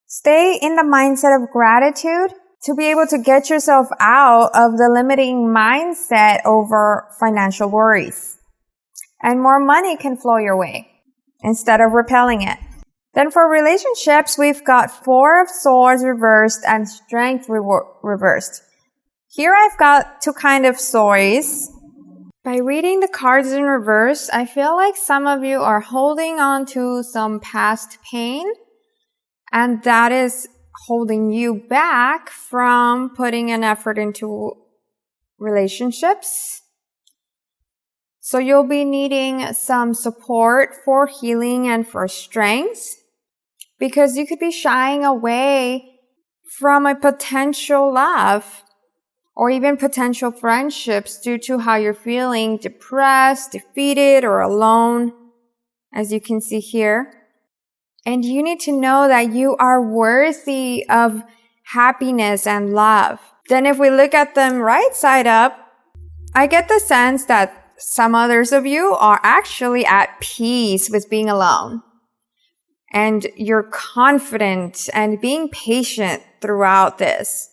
stay in the mindset of gratitude to be able to get yourself out of the limiting mindset over financial worries. And more money can flow your way instead of repelling it. Then for relationships, we've got 4 of Swords reversed and Strength reversed. Here I've got 2 kind of stories. By reading the cards in reverse, I feel like some of you are holding on to some past pain, and that is holding you back from putting an effort into relationships. So you'll be needing some support for healing and for strength, because you could be shying away from a potential love or even potential friendships due to how you're feeling depressed, defeated, or alone, as you can see here. And you need to know that you are worthy of happiness and love. Then if we look at them right side up, I get the sense that some others of you are actually at peace with being alone. And you're confident and being patient throughout this.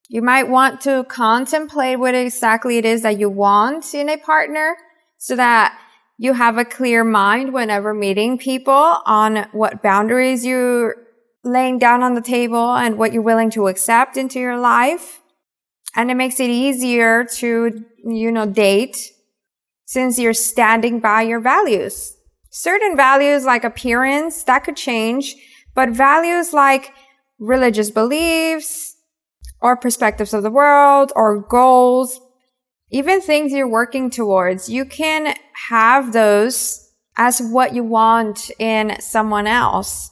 You might want to contemplate what exactly it is that you want in a partner, so that you have a clear mind whenever meeting people on what boundaries you're laying down on the table and what you're willing to accept into your life. And it makes it easier to, date, since you're standing by your values. Certain values like appearance, that could change, but values like religious beliefs or perspectives of the world or goals, even things you're working towards, you can have those as what you want in someone else.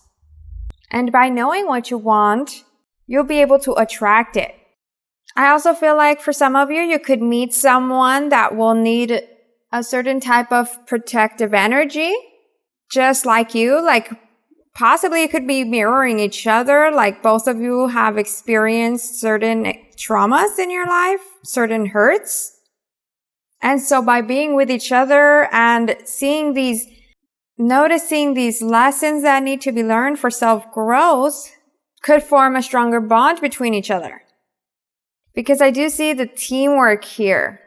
And by knowing what you want, you'll be able to attract it. I also feel like for some of you, you could meet someone that will need a certain type of protective energy, just like you. Like possibly you could be mirroring each other, like both of you have experienced certain traumas in your life, certain hurts. And so by being with each other and noticing these lessons that need to be learned for self-growth could form a stronger bond between each other. Because I do see the teamwork here.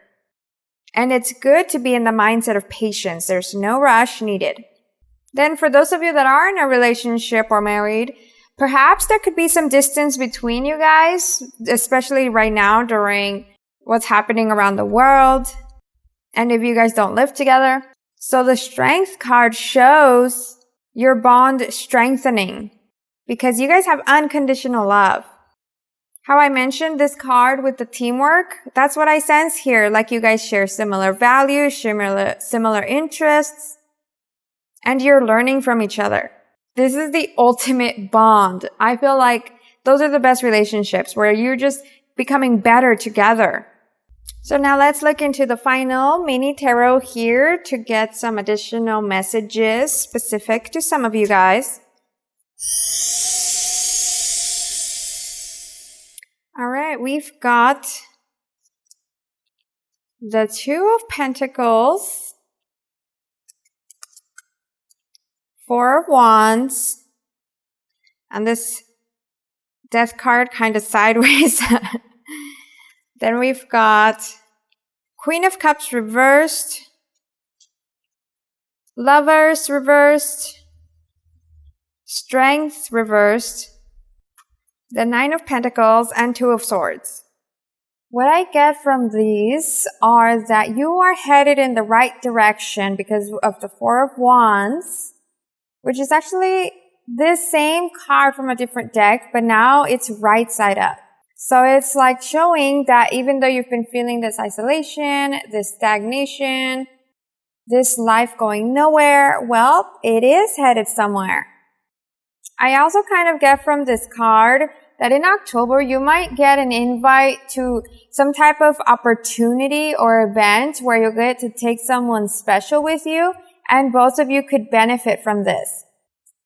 And it's good to be in the mindset of patience. There's no rush needed. Then for those of you that are in a relationship or married, perhaps there could be some distance between you guys, especially right now during what's happening around the world. And if you guys don't live together. So the Strength card shows your bond strengthening because you guys have unconditional love. How I mentioned this card with the teamwork, that's what I sense here. Like you guys share similar values, similar interests, and you're learning from each other. This is the ultimate bond. I feel like those are the best relationships where you're just becoming better together. So now let's look into the final mini tarot here to get some additional messages specific to some of you guys. All right, we've got the Two of Pentacles, Four of Wands, and this Death card kind of sideways. Then we've got Queen of Cups reversed, Lovers reversed, Strength reversed, the Nine of Pentacles, and Two of Swords. What I get from these are that you are headed in the right direction because of the Four of Wands, which is actually this same card from a different deck, but now it's right side up. So it's like showing that even though you've been feeling this isolation, this stagnation, this life going nowhere, well, it is headed somewhere. I also kind of get from this card that in October, you might get an invite to some type of opportunity or event where you'll get to take someone special with you, and both of you could benefit from this.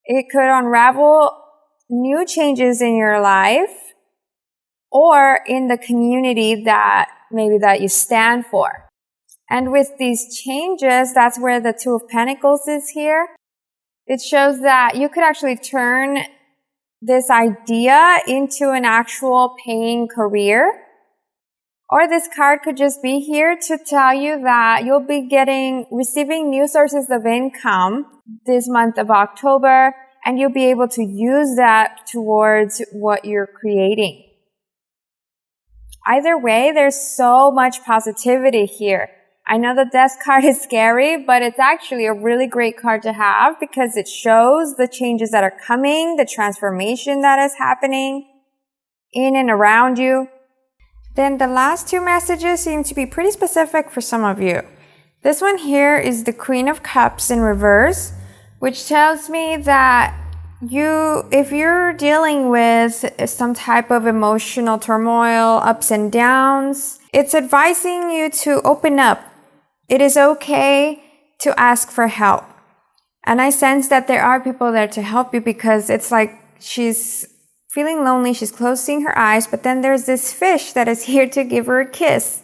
It could unravel new changes in your life or in the community that you stand for. And with these changes, that's where the Two of Pentacles is here. It shows that you could actually turn this idea into an actual paying career. Or this card could just be here to tell you that you'll be receiving new sources of income this month of October, and you'll be able to use that towards what you're creating. Either way, there's so much positivity here. I know the Death card is scary, but it's actually a really great card to have because it shows the changes that are coming, the transformation that is happening in and around you. Then the last two messages seem to be pretty specific for some of you. This one here is the Queen of Cups in reverse, which tells me that if you're dealing with some type of emotional turmoil, ups and downs, it's advising you to open up. It is okay to ask for help. And I sense that there are people there to help you because it's like she's feeling lonely, she's closing her eyes, but then there's this fish that is here to give her a kiss.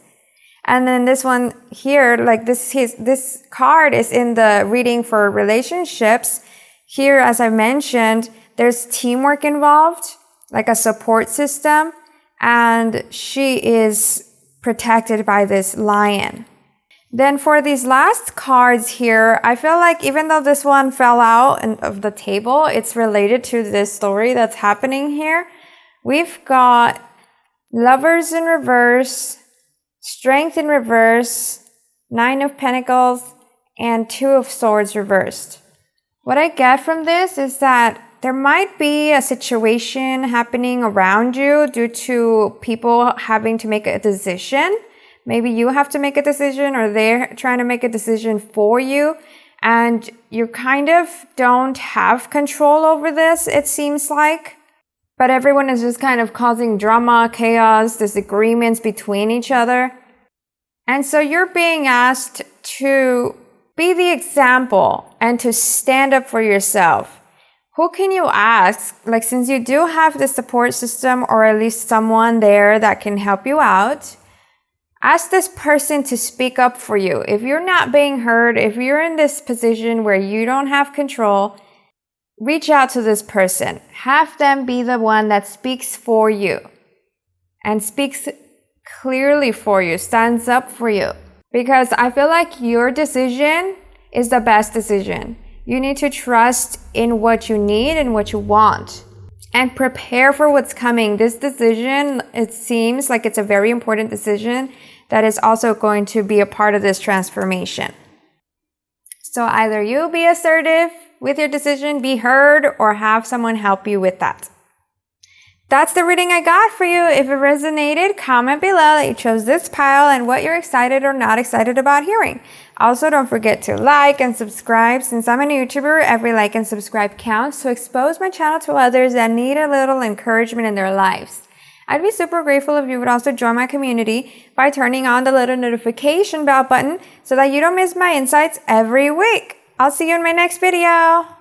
And then this one here, like this card is in the reading for relationships. Here, as I mentioned, there's teamwork involved, like a support system, and she is protected by this lion. Then for these last cards here, I feel like even though this one fell out of the table, it's related to this story that's happening here. We've got Lovers in reverse, Strength in reverse, Nine of Pentacles, and Two of Swords reversed. What I get from this is that there might be a situation happening around you due to people having to make a decision. Maybe you have to make a decision or they're trying to make a decision for you, and you kind of don't have control over this, it seems like. But everyone is just kind of causing drama, chaos, disagreements between each other. And so you're being asked to be the example and to stand up for yourself. Who can you ask? Like, since you do have the support system or at least someone there that can help you out, ask this person to speak up for you. If you're not being heard, if you're in this position where you don't have control, reach out to this person. Have them be the one that speaks for you and speaks clearly for you, stands up for you. Because I feel like your decision is the best decision. You need to trust in what you need and what you want and prepare for what's coming. This decision, it seems like it's a very important decision that is also going to be a part of this transformation. So either you be assertive with your decision, be heard, or have someone help you with that. That's the reading I got for you. If it resonated, comment below that you chose this pile and what you're excited or not excited about hearing. Also, don't forget to like and subscribe. Since I'm a YouTuber, every like and subscribe counts to expose my channel to others that need a little encouragement in their lives. I'd be super grateful if you would also join my community by turning on the little notification bell button so that you don't miss my insights every week. I'll see you in my next video.